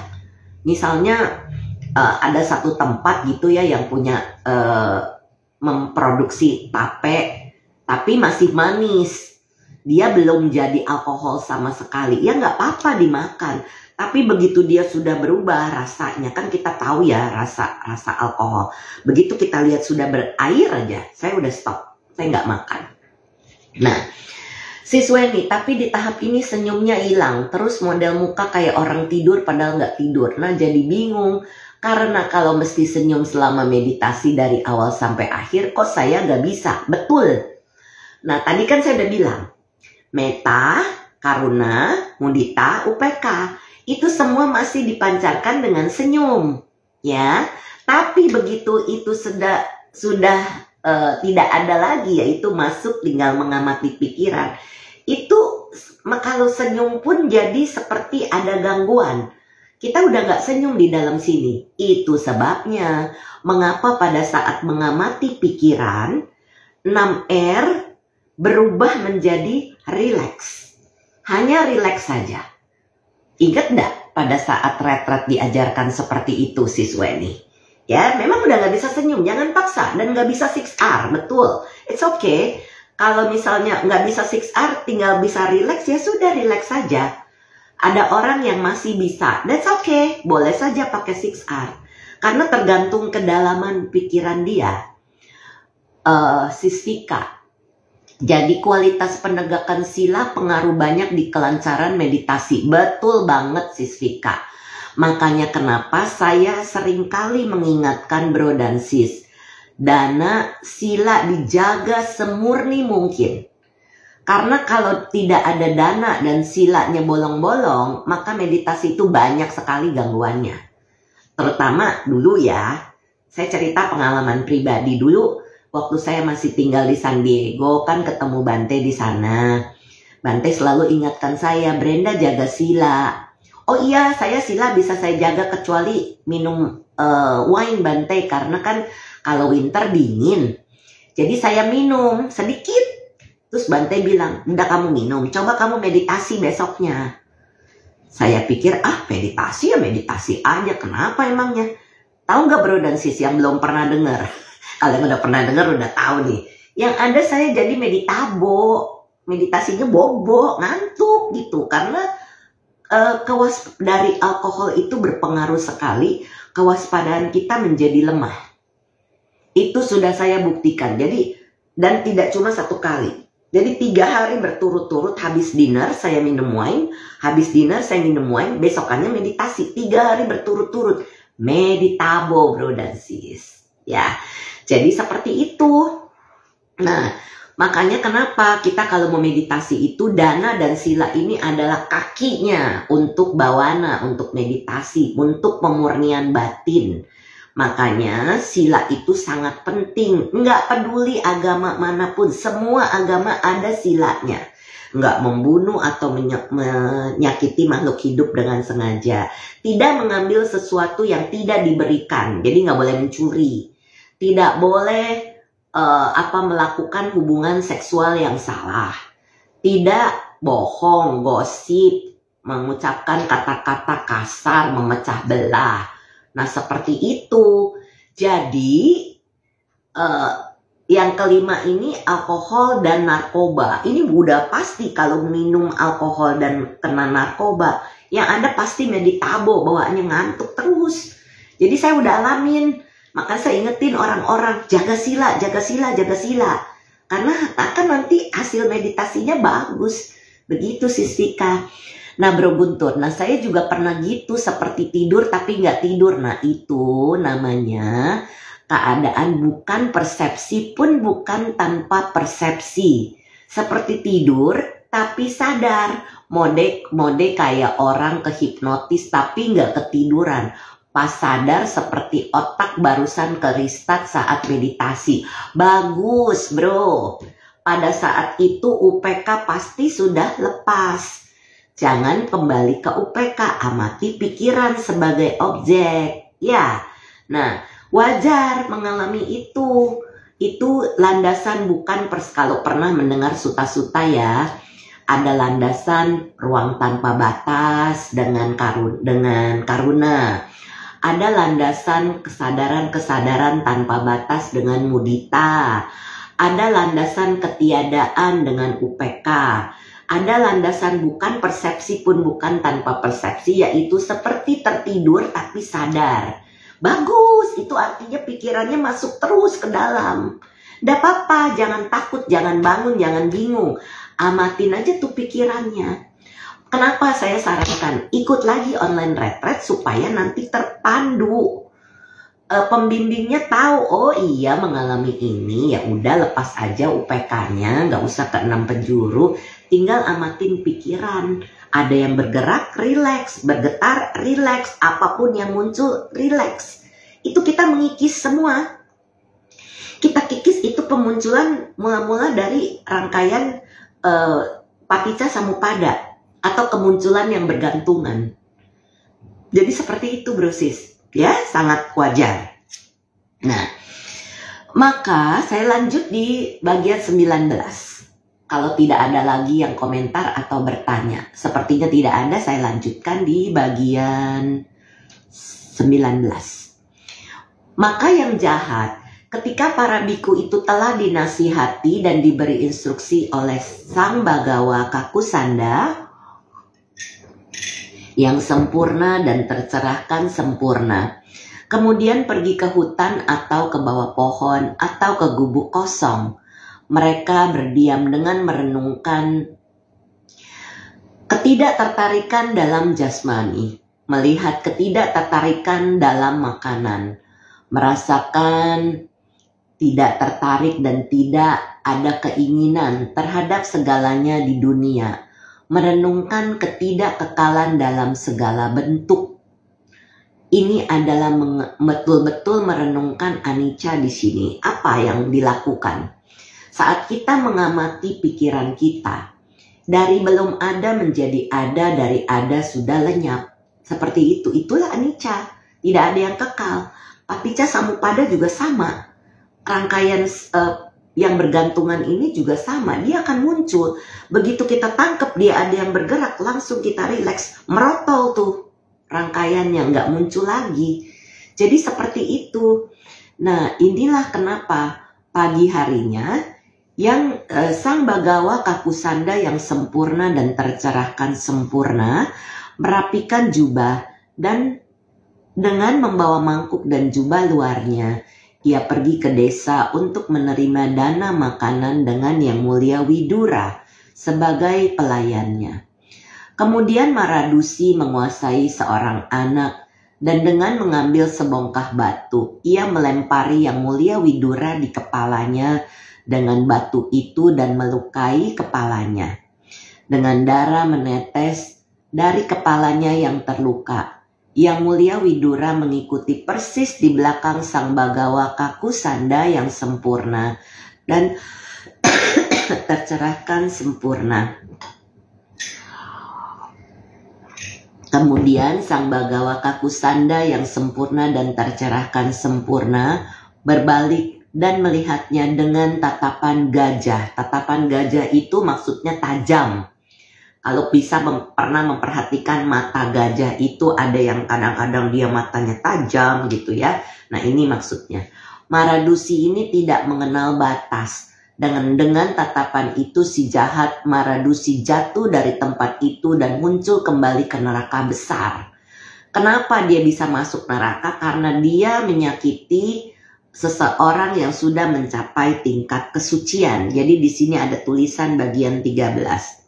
Misalnya ada satu tempat gitu ya yang punya memproduksi tape, tapi masih manis. Dia belum jadi alkohol sama sekali, ya nggak apa-apa dimakan. Tapi begitu dia sudah berubah rasanya, kan kita tahu ya rasa alkohol. Begitu kita lihat sudah berair aja, saya udah stop, saya nggak makan. Nah, Sis Weni, tapi di tahap ini senyumnya hilang, terus model muka kayak orang tidur padahal nggak tidur. Nah jadi bingung, karena kalau mesti senyum selama meditasi dari awal sampai akhir, kok saya nggak bisa? Betul. Nah tadi kan saya udah bilang, meta, karuna, mudita, upk, itu semua masih dipancarkan dengan senyum, ya. Tapi begitu itu sudah tidak ada lagi, yaitu masuk tinggal mengamati pikiran. Itu kalau senyum pun jadi seperti ada gangguan. Kita udah nggak senyum di dalam sini. Itu sebabnya mengapa pada saat mengamati pikiran 6R berubah menjadi relax. Hanya relax saja. Ingat nggak pada saat retret diajarkan seperti itu Sis Weni? Ya memang udah nggak bisa senyum, jangan paksa. Dan nggak bisa 6R, betul. It's okay. Kalau misalnya nggak bisa 6R, tinggal bisa relax, ya sudah relax saja. Ada orang yang masih bisa, that's okay. Boleh saja pakai 6R. Karena tergantung kedalaman pikiran dia. Sis Vika. Jadi kualitas penegakan sila pengaruh banyak di kelancaran meditasi. Betul banget Sis Vika. Makanya kenapa saya seringkali mengingatkan bro dan sis. Dana sila dijaga semurni mungkin. Karena kalau tidak ada dana dan silanya bolong-bolong, maka meditasi itu banyak sekali gangguannya. Terutama dulu ya, saya cerita pengalaman pribadi dulu. Waktu saya masih tinggal di San Diego, kan ketemu Bante di sana. Bante selalu ingatkan saya, Brenda jaga sila. Oh iya, saya sila bisa saya jaga kecuali minum wine Bante. Karena kan kalau winter dingin. Jadi saya minum sedikit. Terus Bante bilang, udah kamu minum, coba kamu meditasi besoknya. Saya pikir, meditasi ya meditasi aja, kenapa emangnya? Tahu nggak bro dan sis yang belum pernah dengar? Kalau yang udah pernah dengar udah tahu nih. Yang ada saya jadi meditasinya bobo, ngantuk gitu. Karena dari alkohol itu berpengaruh sekali, kewaspadaan kita menjadi lemah. Itu sudah saya buktikan. Jadi, dan tidak cuma satu kali. Jadi 3 hari berturut-turut habis dinner saya minum wine, habis dinner saya minum wine, besokannya meditasi. 3 hari berturut-turut. Meditabo bro dan sis. Ya, jadi seperti itu. Nah, Makanya kenapa kita kalau memeditasi itu dana dan sila ini adalah kakinya untuk bawana, untuk meditasi, untuk pemurnian batin. Makanya sila itu sangat penting. Nggak peduli agama manapun, semua agama ada silanya. Nggak membunuh atau menyakiti makhluk hidup dengan sengaja. Tidak mengambil sesuatu yang tidak diberikan. Jadi nggak boleh mencuri. Tidak boleh melakukan hubungan seksual yang salah, tidak bohong, gosip, mengucapkan kata-kata kasar, memecah belah. Nah seperti itu. Jadi yang kelima ini alkohol dan narkoba. Ini udah pasti kalau minum alkohol dan kena narkoba, yang ada pasti meditabo, bawaannya ngantuk terus. Jadi saya udah alamin. Maka saya ingetin orang-orang, jaga sila, jaga sila, jaga sila. Karena akan nanti hasil meditasinya bagus. Begitu Sisika. Nah Bro Guntur, nah saya juga pernah gitu seperti tidur tapi nggak tidur. Nah itu namanya keadaan bukan persepsi pun bukan tanpa persepsi. Seperti tidur tapi sadar. Mode kayak orang kehipnotis tapi nggak ketiduran. Pas sadar seperti otak barusan ke restart saat meditasi. Bagus bro. Pada saat itu UPK pasti sudah lepas. Jangan kembali ke UPK, amati pikiran sebagai objek. Ya, nah wajar mengalami itu. Itu landasan bukan kalau pernah mendengar suta-suta ya. Ada landasan ruang tanpa batas dengan karuna. Ada landasan kesadaran tanpa batas dengan mudita. Ada landasan ketiadaan dengan UPK. Ada landasan bukan persepsi pun bukan tanpa persepsi, yaitu seperti tertidur tapi sadar. Bagus, itu artinya pikirannya masuk terus ke dalam. Nggak apa-apa, jangan takut, jangan bangun, jangan bingung. Amatin aja tuh pikirannya. Kenapa saya sarankan ikut lagi online retreat supaya nanti terpandu. Pembimbingnya tahu, oh iya mengalami ini, ya udah lepas aja UPK-nya, nggak usah ke 6 penjuru, tinggal amatin pikiran. Ada yang bergerak, rileks, bergetar, rileks, apapun yang muncul, rileks. Itu kita mengikis semua. Kita kikis itu pemunculan mula-mula dari rangkaian paticca samuppada. Atau kemunculan yang bergantungan. Jadi seperti itu bro sis. Ya sangat wajar. Nah maka saya lanjut di bagian 19. Kalau tidak ada lagi yang komentar atau bertanya. Sepertinya tidak ada, saya lanjutkan di bagian 19. Maka yang jahat, ketika para biku itu telah dinasihati dan diberi instruksi oleh Sang Bagawa Kakusanda, yang sempurna dan tercerahkan sempurna. Kemudian pergi ke hutan atau ke bawah pohon atau ke gubuk kosong. Mereka berdiam dengan merenungkan ketidaktertarikan dalam jasmani, melihat ketidaktertarikan dalam makanan, merasakan tidak tertarik dan tidak ada keinginan terhadap segalanya di dunia. Merenungkan ketidakkekalan dalam segala bentuk. Ini adalah betul-betul merenungkan anicca di sini. Apa yang dilakukan? Saat kita mengamati pikiran kita, dari belum ada menjadi ada, dari ada sudah lenyap. Seperti itu. Itulah anicca. Tidak ada yang kekal. Paticca samuppada juga sama. Rangkaian yang bergantungan ini juga sama, dia akan muncul. Begitu kita tangkap dia ada yang bergerak, langsung kita rileks, merotol tuh rangkaiannya, nggak muncul lagi. Jadi seperti itu. Nah inilah kenapa pagi harinya yang Sang Bagawa Kakusanda yang sempurna dan tercerahkan sempurna merapikan jubah dan dengan membawa mangkuk dan jubah luarnya, ia pergi ke desa untuk menerima dana makanan dengan Yang Mulia Widura sebagai pelayannya. Kemudian Maradusi menguasai seorang anak dan dengan mengambil sebongkah batu, ia melempari Yang Mulia Widura di kepalanya dengan batu itu dan melukai kepalanya. Dengan darah menetes dari kepalanya yang terluka. Yang Mulia Widura mengikuti persis di belakang Sang Bagawa Kakusanda yang sempurna dan tercerahkan sempurna. Kemudian Sang Bagawa Kakusanda yang sempurna dan tercerahkan sempurna berbalik dan melihatnya dengan tatapan gajah. Tatapan gajah itu maksudnya tajam. Kalau bisa pernah memperhatikan mata gajah itu ada yang kadang-kadang dia matanya tajam gitu ya. Nah ini maksudnya. Maradusi ini tidak mengenal batas. Dengan tatapan itu si jahat Maradusi jatuh dari tempat itu dan muncul kembali ke neraka besar. Kenapa dia bisa masuk neraka? Karena dia menyakiti seseorang yang sudah mencapai tingkat kesucian. Jadi di sini ada tulisan bagian 13.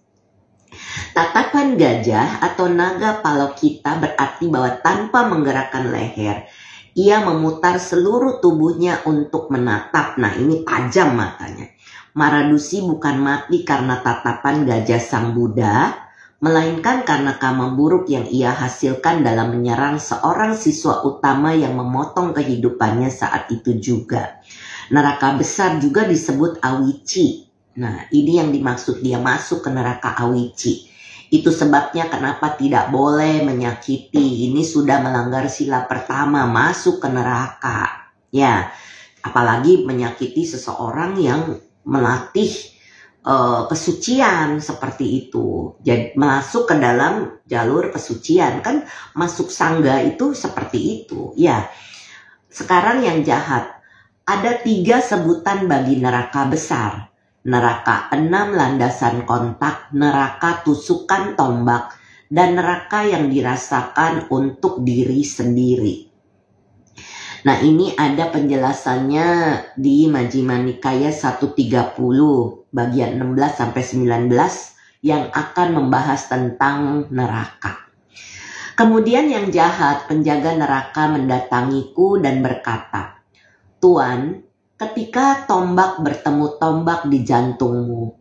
Tatapan gajah atau naga palokita berarti bahwa tanpa menggerakkan leher, ia memutar seluruh tubuhnya untuk menatap. Nah ini tajam matanya. Maradusi bukan mati karena tatapan gajah Sang Buddha, melainkan karena karma buruk yang ia hasilkan dalam menyerang seorang siswa utama yang memotong kehidupannya saat itu juga. Neraka besar juga disebut Awici. Nah ini yang dimaksud dia masuk ke neraka Awici. Itu sebabnya kenapa tidak boleh menyakiti. Ini sudah melanggar sila pertama, masuk ke neraka. Ya, apalagi menyakiti seseorang yang melatih kesucian seperti itu. Jadi masuk ke dalam jalur kesucian. Kan masuk sangga itu seperti itu. Ya, sekarang yang jahat. Ada 3 sebutan bagi neraka besar. Neraka 6 landasan kontak, neraka tusukan tombak, dan neraka yang dirasakan untuk diri sendiri. Nah ini ada penjelasannya di Majjhima Nikaya 130 bagian 16-19 yang akan membahas tentang neraka. Kemudian yang jahat, penjaga neraka mendatangiku dan berkata, "Tuan, ketika tombak bertemu tombak di jantungmu,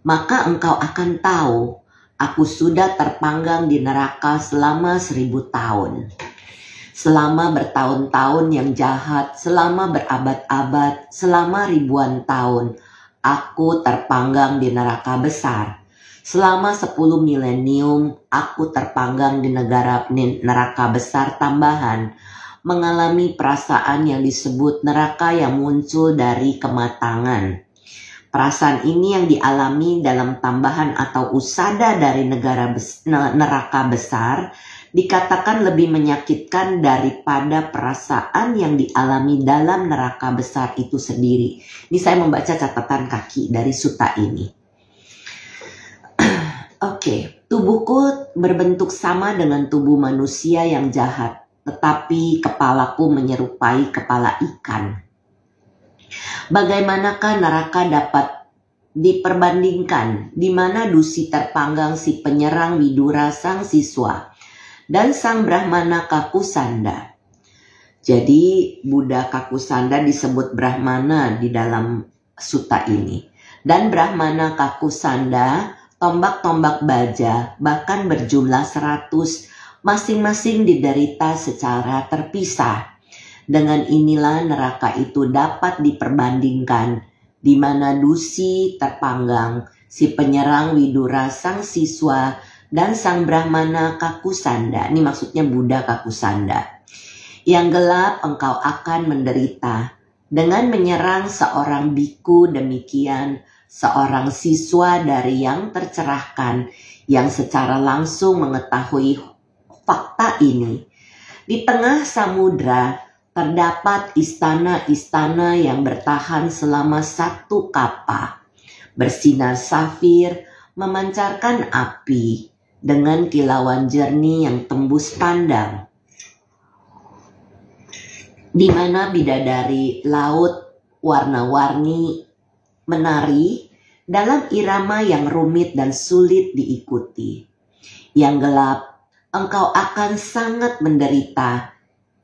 maka engkau akan tahu, aku sudah terpanggang di neraka selama 1000 tahun. Selama bertahun-tahun yang jahat, selama berabad-abad, selama ribuan tahun, aku terpanggang di neraka besar. Selama 10 milenium, aku terpanggang di neraka besar tambahan, mengalami perasaan yang disebut neraka yang muncul dari kematangan. Perasaan ini yang dialami dalam tambahan atau usada dari neraka besar dikatakan lebih menyakitkan daripada perasaan yang dialami dalam neraka besar itu sendiri." Ini saya membaca catatan kaki dari sutta ini. Oke, tubuhku berbentuk sama dengan tubuh manusia yang jahat. Tetapi kepalaku menyerupai kepala ikan. Bagaimanakah neraka dapat diperbandingkan, di mana Dusi terpanggang si penyerang Widura sang siswa dan sang Brahmana Kakusanda. Jadi Buddha Kakusanda disebut Brahmana di dalam sutta ini. Dan Brahmana Kakusanda, tombak-tombak baja, bahkan berjumlah 100, masing-masing diderita secara terpisah. Dengan inilah neraka itu dapat diperbandingkan, di mana Dusi terpanggang, si penyerang Widura sang siswa, dan sang Brahmana Kakusanda. Ini maksudnya Buddha Kakusanda. Yang gelap engkau akan menderita dengan menyerang seorang biku demikian, seorang siswa dari yang tercerahkan, yang secara langsung mengetahui fakta ini. Di tengah samudra terdapat istana-istana yang bertahan selama 1 kapa, bersinar safir, memancarkan api dengan kilauan jernih yang tembus pandang, di mana bidadari laut warna-warni menari dalam irama yang rumit dan sulit diikuti. Yang gelap, engkau akan sangat menderita,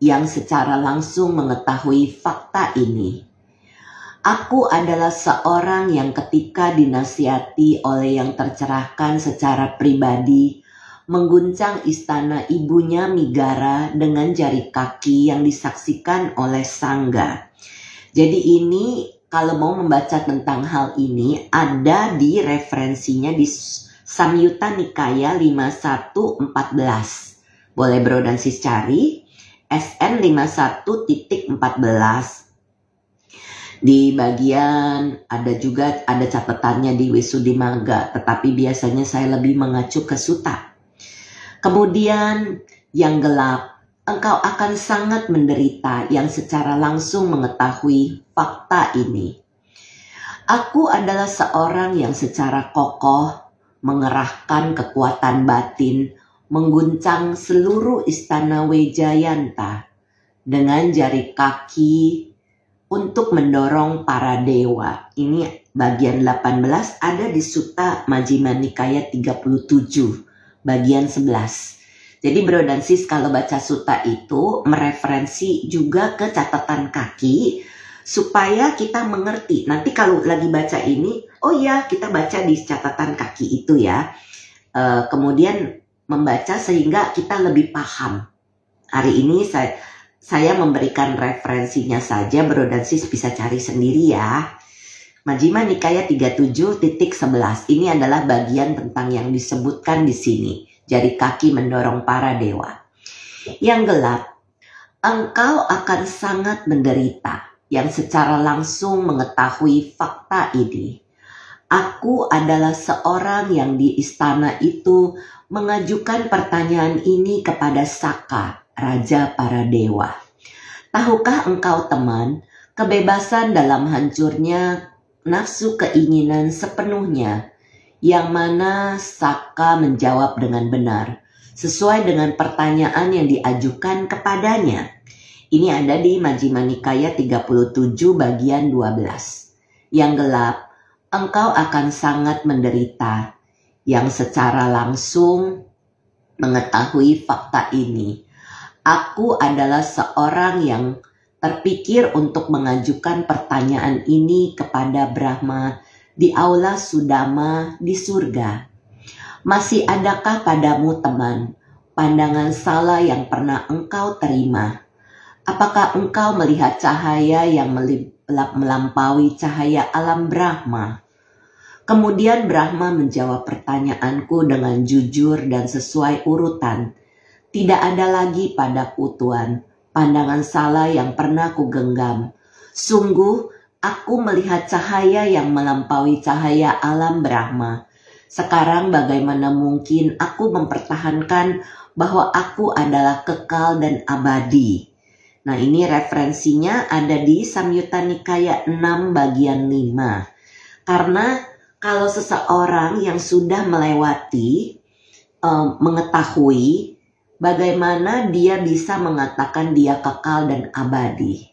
yang secara langsung mengetahui fakta ini. Aku adalah seorang yang ketika dinasihati oleh yang tercerahkan secara pribadi, mengguncang istana ibunya Migara dengan jari kaki yang disaksikan oleh Sangga. Jadi ini kalau mau membaca tentang hal ini ada di referensinya di Samyutta Nikaya 5114. Boleh bro dan sis cari SN 51.14. Di bagian ada catatannya di Wisuddhimagga, tetapi biasanya saya lebih mengacu ke Sutta. Kemudian yang gelap, engkau akan sangat menderita yang secara langsung mengetahui fakta ini. Aku adalah seorang yang secara kokoh mengerahkan kekuatan batin, mengguncang seluruh istana Wejayanta dengan jari kaki untuk mendorong para dewa. Ini bagian 18 ada di Sutta Majjhima Nikaya 37, bagian 11. Jadi bro dan sis kalau baca sutta itu mereferensi juga ke catatan kaki supaya kita mengerti. Nanti kalau lagi baca ini, oh ya kita baca di catatan kaki itu ya. Kemudian membaca sehingga kita lebih paham. Hari ini saya memberikan referensinya saja, bro dan sis bisa cari sendiri ya. Majjhima Nikaya 37.11. Ini adalah bagian tentang yang disebutkan di sini. Jari kaki mendorong para dewa. Yang gelap, engkau akan sangat menderita yang secara langsung mengetahui fakta ini. Aku adalah seorang yang di istana itu mengajukan pertanyaan ini kepada Saka, Raja para dewa. Tahukah engkau teman, kebebasan dalam hancurnya nafsu keinginan sepenuhnya, yang mana Saka menjawab dengan benar, sesuai dengan pertanyaan yang diajukan kepadanya. Ini ada di Majjhima Nikaya 37 bagian 12. Yang gelap, engkau akan sangat menderita, yang secara langsung mengetahui fakta ini. Aku adalah seorang yang terpikir untuk mengajukan pertanyaan ini kepada Brahma di aula Sudama di surga. Masih adakah padamu teman, pandangan salah yang pernah engkau terima? Apakah engkau melihat cahaya yang melampaui cahaya alam Brahma? Kemudian Brahma menjawab pertanyaanku dengan jujur dan sesuai urutan. Tidak ada lagi padaku Tuan, pandangan salah yang pernah kugenggam. Sungguh, aku melihat cahaya yang melampaui cahaya alam Brahma. Sekarang bagaimana mungkin aku mempertahankan bahwa aku adalah kekal dan abadi? Nah ini referensinya ada di Samyutta Nikaya 6 bagian 5. Karena kalau seseorang yang sudah melewati, mengetahui bagaimana dia bisa mengatakan dia kekal dan abadi.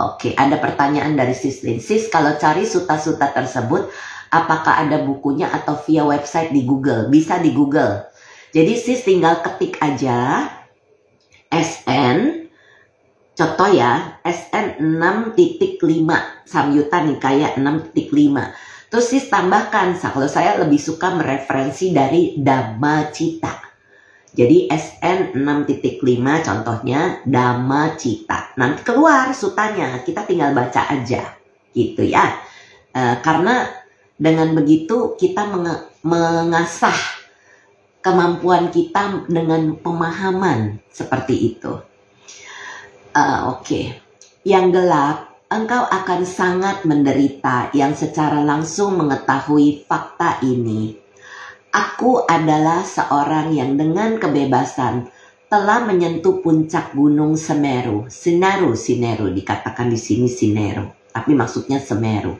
Oke, ada pertanyaan dari Sis Lin. Sis, kalau cari sutta-sutta tersebut, apakah ada bukunya atau via website di Google? Bisa di Google. Jadi Sis tinggal ketik aja SN, contoh ya, SN 6.5, Samyutta Nikaya 6.5. Terus Sis tambahkan, kalau saya lebih suka mereferensi dari Dhammacita. Jadi SN 6.5 contohnya Dhammacita. Nanti keluar sutanya, kita tinggal baca aja gitu ya. Karena dengan begitu kita mengasah kemampuan kita dengan pemahaman seperti itu. Oke. Yang gelap, engkau akan sangat menderita yang secara langsung mengetahui fakta ini. Aku adalah seorang yang dengan kebebasan telah menyentuh puncak gunung Semeru. Sineru dikatakan di sini Sineru, tapi maksudnya Semeru.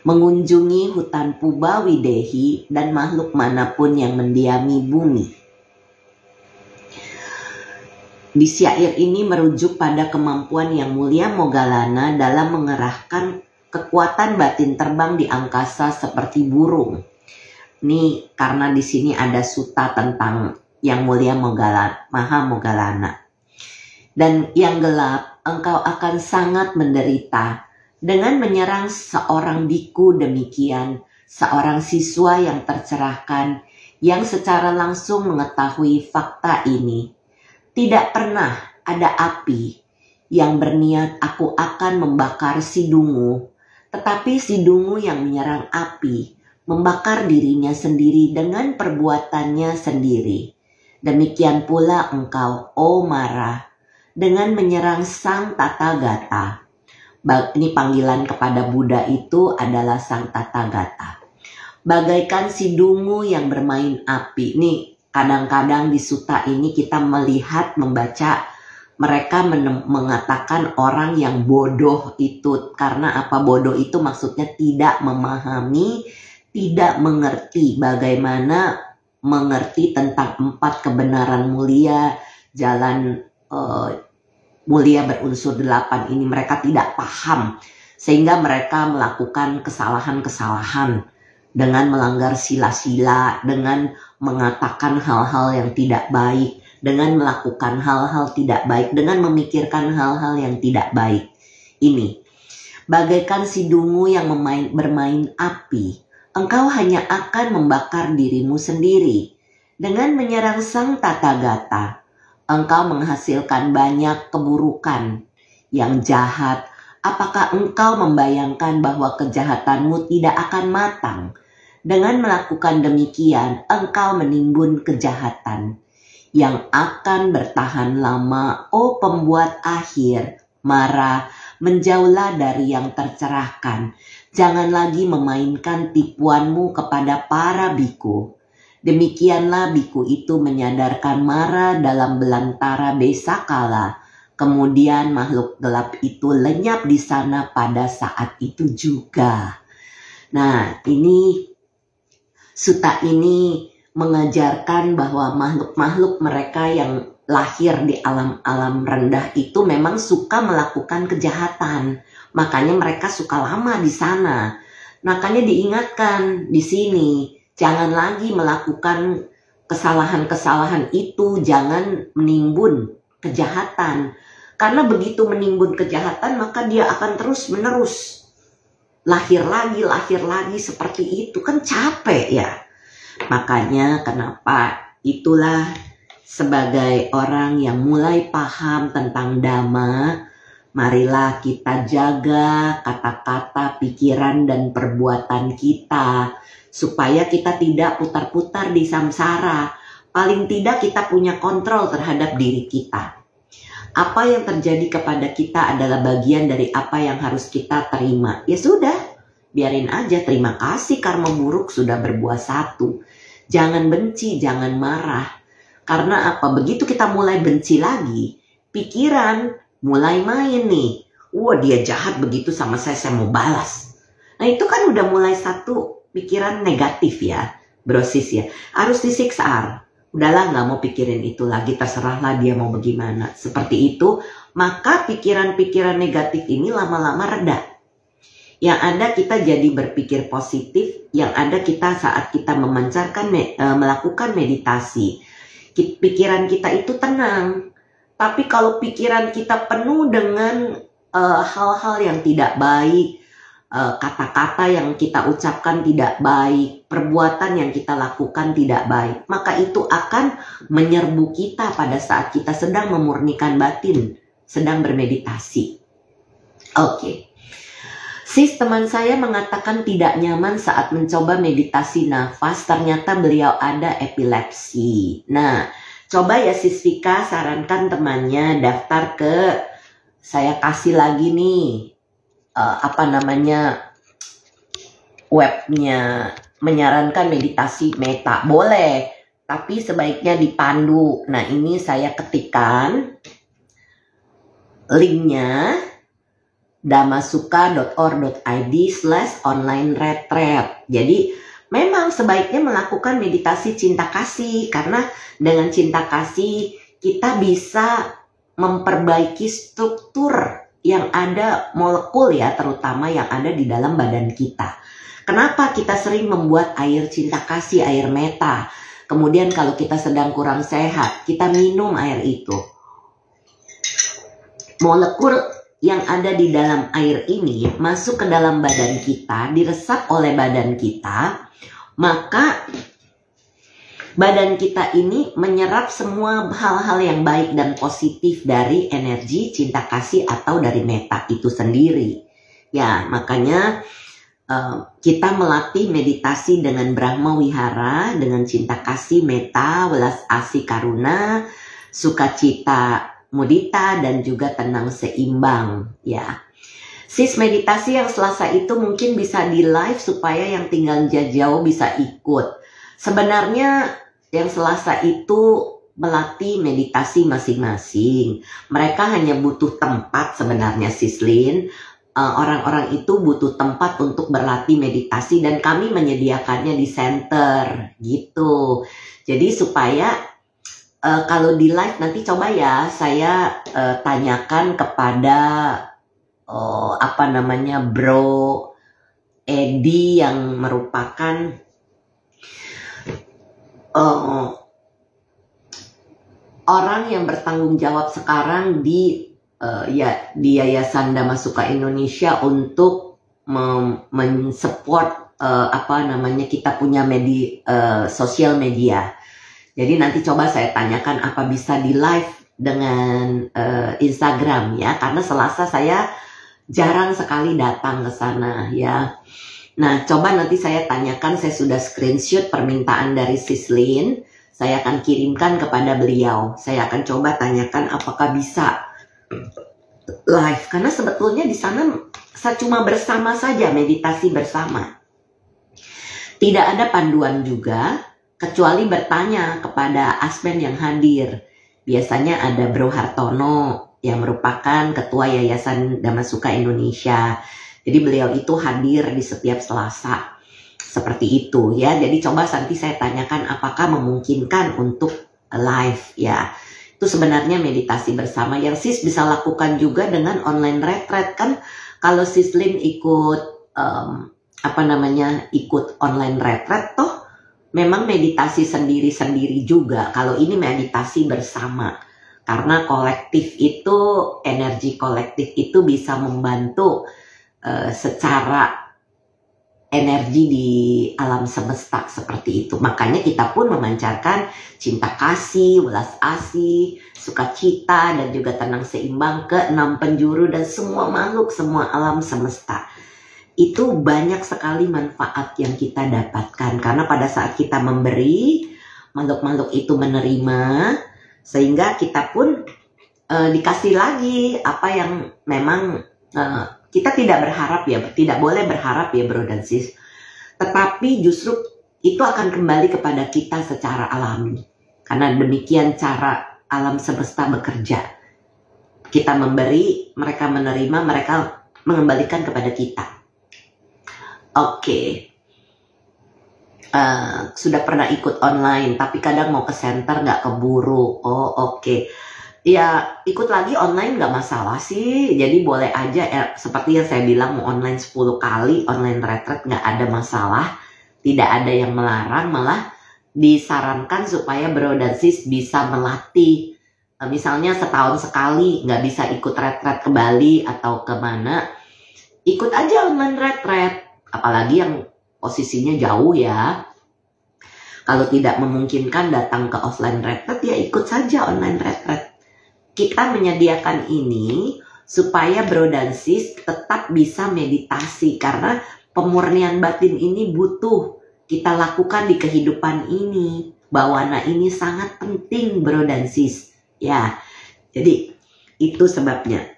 Mengunjungi hutan Puba Widehi dan makhluk manapun yang mendiami bumi. Di syair ini merujuk pada kemampuan yang mulia Moggallana dalam mengerahkan kekuatan batin terbang di angkasa seperti burung. Ini karena di sini ada sutta tentang yang mulia Maha Moggallana. Dan yang gelap, engkau akan sangat menderita Dengan menyerang seorang biku demikian, seorang siswa yang tercerahkan, yang secara langsung mengetahui fakta ini, tidak pernah ada api yang berniat aku akan membakar si dungu, tetapi si dungu yang menyerang api, membakar dirinya sendiri dengan perbuatannya sendiri. Demikian pula engkau, oh Mara, dengan menyerang sang Tathagata. Ini panggilan kepada Buddha itu adalah sang Tathagata. Bagaikan si dungu yang bermain api. Nih, kadang-kadang di sutta ini kita melihat, membaca, mereka mengatakan orang yang bodoh itu. Karena apa bodoh itu? Maksudnya tidak memahami, tidak mengerti bagaimana mengerti tentang 4 kebenaran mulia, jalan mulia berunsur 8 ini. Mereka tidak paham, sehingga mereka melakukan kesalahan-kesalahan dengan melanggar sila-sila, dengan mengatakan hal-hal yang tidak baik, dengan melakukan hal-hal tidak baik, dengan memikirkan hal-hal yang tidak baik. Ini bagaikan si dungu yang bermain api, engkau hanya akan membakar dirimu sendiri. Dengan menyerang sang Tathagata, engkau menghasilkan banyak keburukan yang jahat. Apakah engkau membayangkan bahwa kejahatanmu tidak akan matang? Dengan melakukan demikian, engkau menimbun kejahatan yang akan bertahan lama. Oh pembuat akhir, Mara, menjauhlah dari yang tercerahkan. Jangan lagi memainkan tipuanmu kepada para biku. Demikianlah biku itu menyadarkan Mara dalam belantara Besakala. Kemudian makhluk gelap itu lenyap di sana pada saat itu juga. Nah, ini sutta ini mengajarkan bahwa makhluk-makhluk mereka yang lahir di alam-alam rendah itu memang suka melakukan kejahatan. Makanya mereka suka lama di sana. Makanya diingatkan di sini, jangan lagi melakukan kesalahan-kesalahan itu, jangan menimbun kejahatan. Karena begitu menimbun kejahatan, maka dia akan terus-menerus lahir lagi seperti itu. Kan capek ya. Makanya kenapa itulah sebagai orang yang mulai paham tentang Dhamma, marilah kita jaga kata-kata, pikiran, dan perbuatan kita supaya kita tidak putar-putar di samsara. Paling tidak kita punya kontrol terhadap diri kita. Apa yang terjadi kepada kita adalah bagian dari apa yang harus kita terima. Ya sudah, biarin aja, terima kasih karma buruk sudah berbuah 1. Jangan benci, jangan marah. Karena apa? Begitu kita mulai benci lagi, pikiran mulai main nih. Wah, dia jahat begitu sama saya mau balas. Nah itu kan udah mulai satu pikiran negatif ya, brosis ya. Harus disiksa. Udahlah, nggak mau pikirin itu lagi, terserahlah dia mau bagaimana. Seperti itu, maka pikiran-pikiran negatif ini lama-lama reda. Yang ada kita jadi berpikir positif, yang ada kita saat kita melakukan meditasi, pikiran kita itu tenang. Tapi kalau pikiran kita penuh dengan hal-hal yang tidak baik, kata-kata yang kita ucapkan tidak baik, perbuatan yang kita lakukan tidak baik, maka itu akan menyerbu kita pada saat kita sedang memurnikan batin, sedang bermeditasi. Oke. Sis, teman saya mengatakan tidak nyaman saat mencoba meditasi nafas, ternyata beliau ada epilepsi. Nah, coba ya Sis Vika sarankan temannya daftar ke, saya kasih lagi nih, webnya, menyarankan meditasi meta. Boleh, tapi sebaiknya dipandu. Nah, ini saya ketikkan linknya, dhamasuka.org.id/online retreat. Jadi memang sebaiknya melakukan meditasi cinta kasih, karena dengan cinta kasih kita bisa memperbaiki struktur yang ada, molekul ya, terutama yang ada di dalam badan kita. Kenapa kita sering membuat air cinta kasih, air meta? Kemudian kalau kita sedang kurang sehat, kita minum air itu. Molekul yang ada di dalam air ini masuk ke dalam badan kita, diresap oleh badan kita, maka badan kita ini menyerap semua hal-hal yang baik dan positif dari energi cinta kasih atau dari meta itu sendiri. Ya, makanya kita melatih meditasi dengan Brahma Wihara, dengan cinta kasih, meta, welas asih karuna, sukacita mudita, dan juga tenang seimbang. Ya, sis meditasi yang Selasa itu mungkin bisa di live supaya yang tinggal jauh bisa ikut. Sebenarnya yang Selasa itu melatih meditasi masing-masing. Mereka hanya butuh tempat sebenarnya, Sislin. Orang-orang itu butuh tempat untuk berlatih meditasi dan kami menyediakannya di center gitu. Jadi supaya kalau di live nanti coba ya saya tanyakan kepada Bro Edi yang merupakan orang yang bertanggung jawab sekarang di Yayasan Dammasuka Indonesia untuk mensupport kita punya sosial media. Jadi nanti coba saya tanyakan apa bisa di live dengan Instagram ya, karena Selasa saya jarang sekali datang ke sana ya. Nah, coba nanti saya tanyakan, saya sudah screenshot permintaan dari Sislin, saya akan kirimkan kepada beliau. Saya akan coba tanyakan apakah bisa live, karena sebetulnya di sana saya cuma bersama saja, meditasi bersama. Tidak ada panduan juga, kecuali bertanya kepada asmen yang hadir. Biasanya ada Bro Hartono yang merupakan Ketua Yayasan Dammasuka Indonesia. Jadi beliau itu hadir di setiap Selasa. Seperti itu ya. Jadi coba nanti saya tanyakan apakah memungkinkan untuk live ya. Itu sebenarnya meditasi bersama yang sis bisa lakukan juga dengan online retreat kan. Kalau Sislin ikut ikut online retreat toh memang meditasi sendiri-sendiri juga. Kalau ini meditasi bersama. Karena kolektif itu, energi kolektif itu bisa membantu secara energi di alam semesta seperti itu. Makanya kita pun memancarkan cinta kasih, welas asih, sukacita, dan juga tenang seimbang ke 6 penjuru dan semua makhluk, semua alam semesta. Itu banyak sekali manfaat yang kita dapatkan. Karena pada saat kita memberi, makhluk-makhluk itu menerima, sehingga kita pun dikasih lagi apa yang memang kita tidak berharap ya, tidak boleh berharap ya bro dan sis. Tetapi justru itu akan kembali kepada kita secara alami. Karena demikian cara alam semesta bekerja. Kita memberi, mereka menerima, mereka mengembalikan kepada kita. Oke. Sudah pernah ikut online, tapi kadang mau ke center nggak keburu. Oh oke. Ya ikut lagi online nggak masalah sih, jadi boleh aja seperti yang saya bilang mau online 10 kali, online retreat nggak ada masalah, tidak ada yang melarang, malah disarankan supaya bro dan sis bisa melatih, misalnya setahun sekali nggak bisa ikut retreat ke Bali atau kemana, ikut aja online retreat, apalagi yang posisinya jauh ya. Kalau tidak memungkinkan datang ke offline retreat ya ikut saja online retreat. Kita menyediakan ini supaya bro dan sis tetap bisa meditasi karena pemurnian batin ini butuh kita lakukan di kehidupan ini. Bawana ini sangat penting bro dan sis. Ya, jadi itu sebabnya.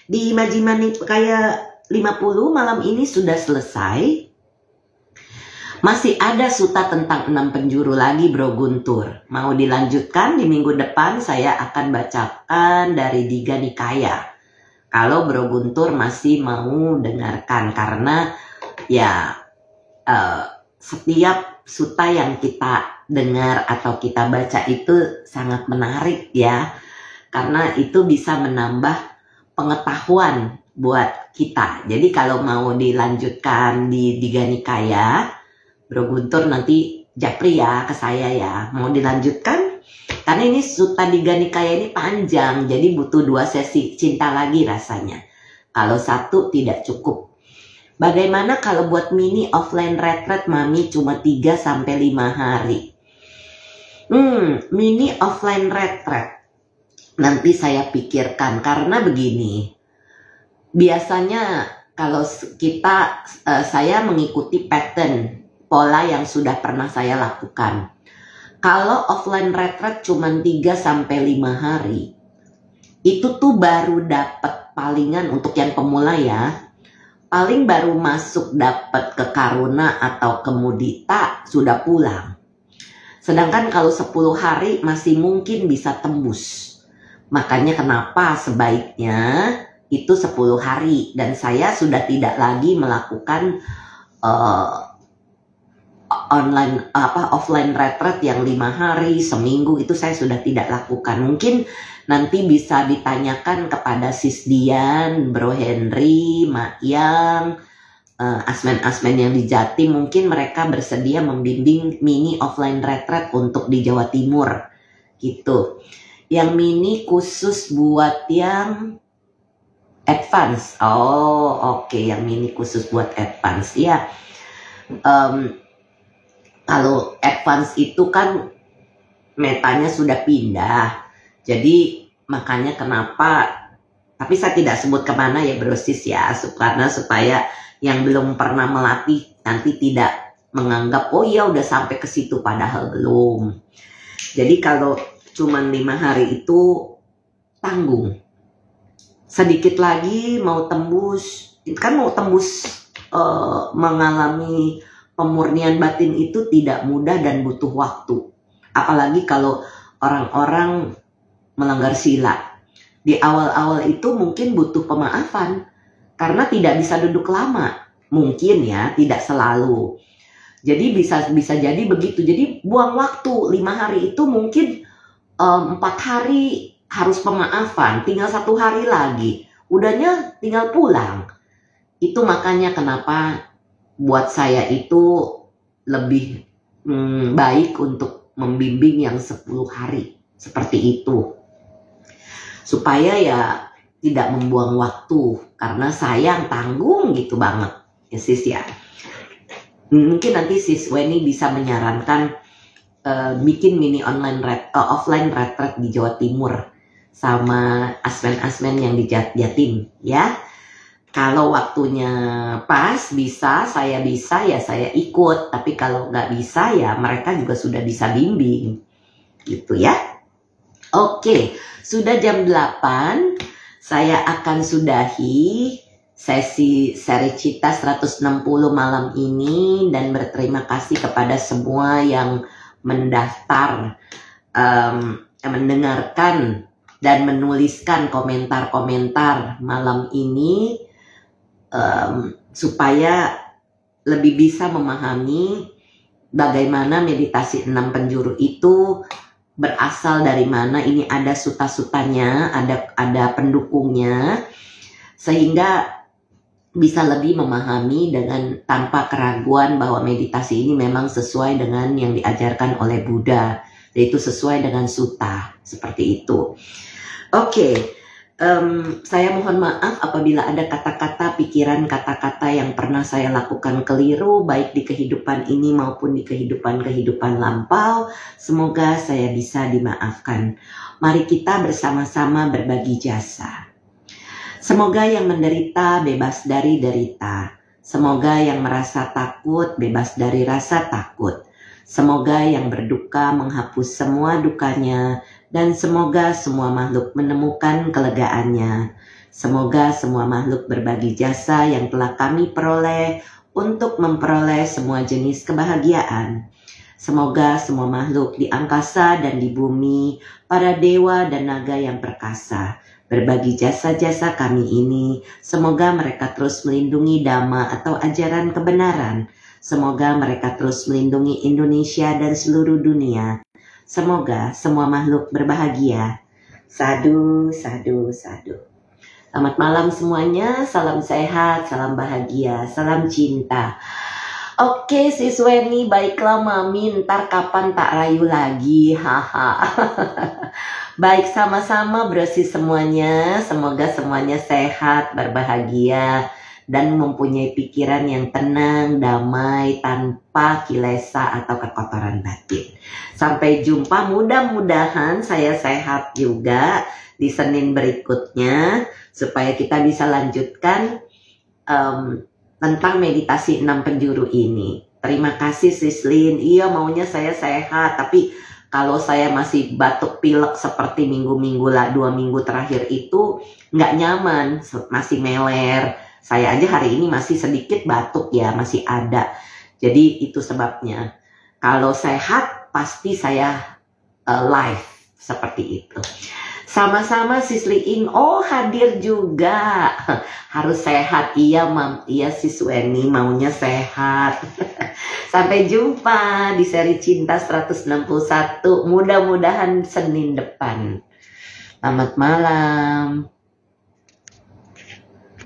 Di Majimani kayak 50 malam ini sudah selesai. Masih ada suta tentang 6 penjuru lagi Bro Guntur. Mau dilanjutkan di minggu depan saya akan bacakan dari Diga Nikaya. Kalau Bro Guntur masih mau dengarkan karena ya setiap suta yang kita dengar atau kita baca itu sangat menarik ya. Karena itu bisa menambah pengetahuan buat kita. Jadi kalau mau dilanjutkan di Diga Nikaya, Bro Guntur nanti japri ya ke saya ya. Mau dilanjutkan? Karena ini Sutta Digha Nikaya ini panjang, jadi butuh 2 sesi cinta lagi rasanya. Kalau 1 tidak cukup. Bagaimana kalau buat mini offline retreat Mami cuma 3-5 hari? Mini offline retreat. Nanti saya pikirkan, karena begini. Biasanya kalau saya mengikuti pattern, pola yang sudah pernah saya lakukan. Kalau offline retreat cuma 3-5 hari, itu tuh baru dapat palingan untuk yang pemula ya. Paling baru masuk dapat ke Karuna atau ke Mudita sudah pulang. Sedangkan kalau 10 hari masih mungkin bisa tembus. Makanya kenapa sebaiknya itu 10 hari, dan saya sudah tidak lagi melakukan offline retreat yang 5 hari, seminggu, itu saya sudah tidak lakukan. Mungkin nanti bisa ditanyakan kepada Sis Dian, Bro Henry, Mak Yang, asmen-asmen yang di Jatim, mungkin mereka bersedia membimbing mini offline retreat untuk di Jawa Timur gitu. Yang mini khusus buat yang advance. Oke. Yang mini khusus buat advance ya. Kalau advance itu kan metanya sudah pindah, jadi makanya kenapa, tapi saya tidak sebut kemana ya Bro Sis ya, karena supaya yang belum pernah melatih nanti tidak menganggap oh iya udah sampai ke situ, padahal belum. Jadi kalau cuma 5 hari itu tanggung. Sedikit lagi mau tembus, kan mau tembus mengalami pemurnian batin itu tidak mudah dan butuh waktu. Apalagi kalau orang-orang melanggar sila. Di awal-awal itu mungkin butuh pemaafan karena tidak bisa duduk lama. Mungkin ya, tidak selalu. Jadi bisa jadi begitu. Jadi buang waktu 5 hari itu mungkin 4 hari harus pemaafan, tinggal 1 hari lagi, udahnya tinggal pulang. Itu makanya kenapa buat saya itu lebih baik untuk membimbing yang 10 hari seperti itu, supaya ya tidak membuang waktu, karena sayang tanggung gitu banget ya Sis ya. Mungkin nanti Sis Weni bisa menyarankan bikin mini offline retreat di Jawa Timur sama asmen-asmen yang di Jatim ya. Kalau waktunya pas saya bisa ya saya ikut, tapi kalau nggak bisa ya mereka juga sudah bisa bimbing gitu ya. Oke, sudah jam 8, saya akan sudahi sesi Sericita 160 malam ini, dan berterima kasih kepada semua yang mendaftar, mendengarkan dan menuliskan komentar-komentar malam ini, supaya lebih bisa memahami bagaimana meditasi 6 penjuru itu berasal dari mana. Ini ada suta-sutanya, ada pendukungnya, sehingga bisa lebih memahami dengan tanpa keraguan bahwa meditasi ini memang sesuai dengan yang diajarkan oleh Buddha, yaitu sesuai dengan suta, seperti itu. Oke. Saya mohon maaf apabila ada kata-kata, pikiran, kata-kata yang pernah saya lakukan keliru, baik di kehidupan ini maupun di kehidupan lampau. Semoga saya bisa dimaafkan. Mari kita bersama-sama berbagi jasa. Semoga yang menderita bebas dari derita. Semoga yang merasa takut bebas dari rasa takut. Semoga yang berduka menghapus semua dukanya, dan semoga semua makhluk menemukan kelegaannya. Semoga semua makhluk berbagi jasa yang telah kami peroleh untuk memperoleh semua jenis kebahagiaan. Semoga semua makhluk di angkasa dan di bumi, para dewa dan naga yang perkasa, berbagi jasa-jasa kami ini. Semoga mereka terus melindungi Dhamma atau ajaran kebenaran. Semoga mereka terus melindungi Indonesia dan seluruh dunia. Semoga semua makhluk berbahagia. Sadu, sadu, sadu. Selamat malam semuanya, salam sehat, salam bahagia, salam cinta. Oke sis Weni, baiklah Mami, ntar kapan tak rayu lagi, haha. Baik, sama-sama brosis semuanya, semoga semuanya sehat, berbahagia, dan mempunyai pikiran yang tenang, damai, tanpa kilesa atau kekotoran batin. Sampai jumpa, mudah-mudahan saya sehat juga di Senin berikutnya, supaya kita bisa lanjutkan tentang meditasi 6 penjuru ini. Terima kasih Sislin. Iya, maunya saya sehat, tapi kalau saya masih batuk pilek seperti minggu-minggu lah, 2 minggu terakhir itu nggak nyaman, masih meler. Saya aja hari ini masih sedikit batuk ya, masih ada. Jadi itu sebabnya. Kalau sehat pasti saya live seperti itu. Sama-sama Sisliin, oh hadir juga. Harus sehat, iya Mam, iya Sis Weni maunya sehat. Sampai jumpa di seri Cinta 161, mudah-mudahan Senin depan. Selamat malam.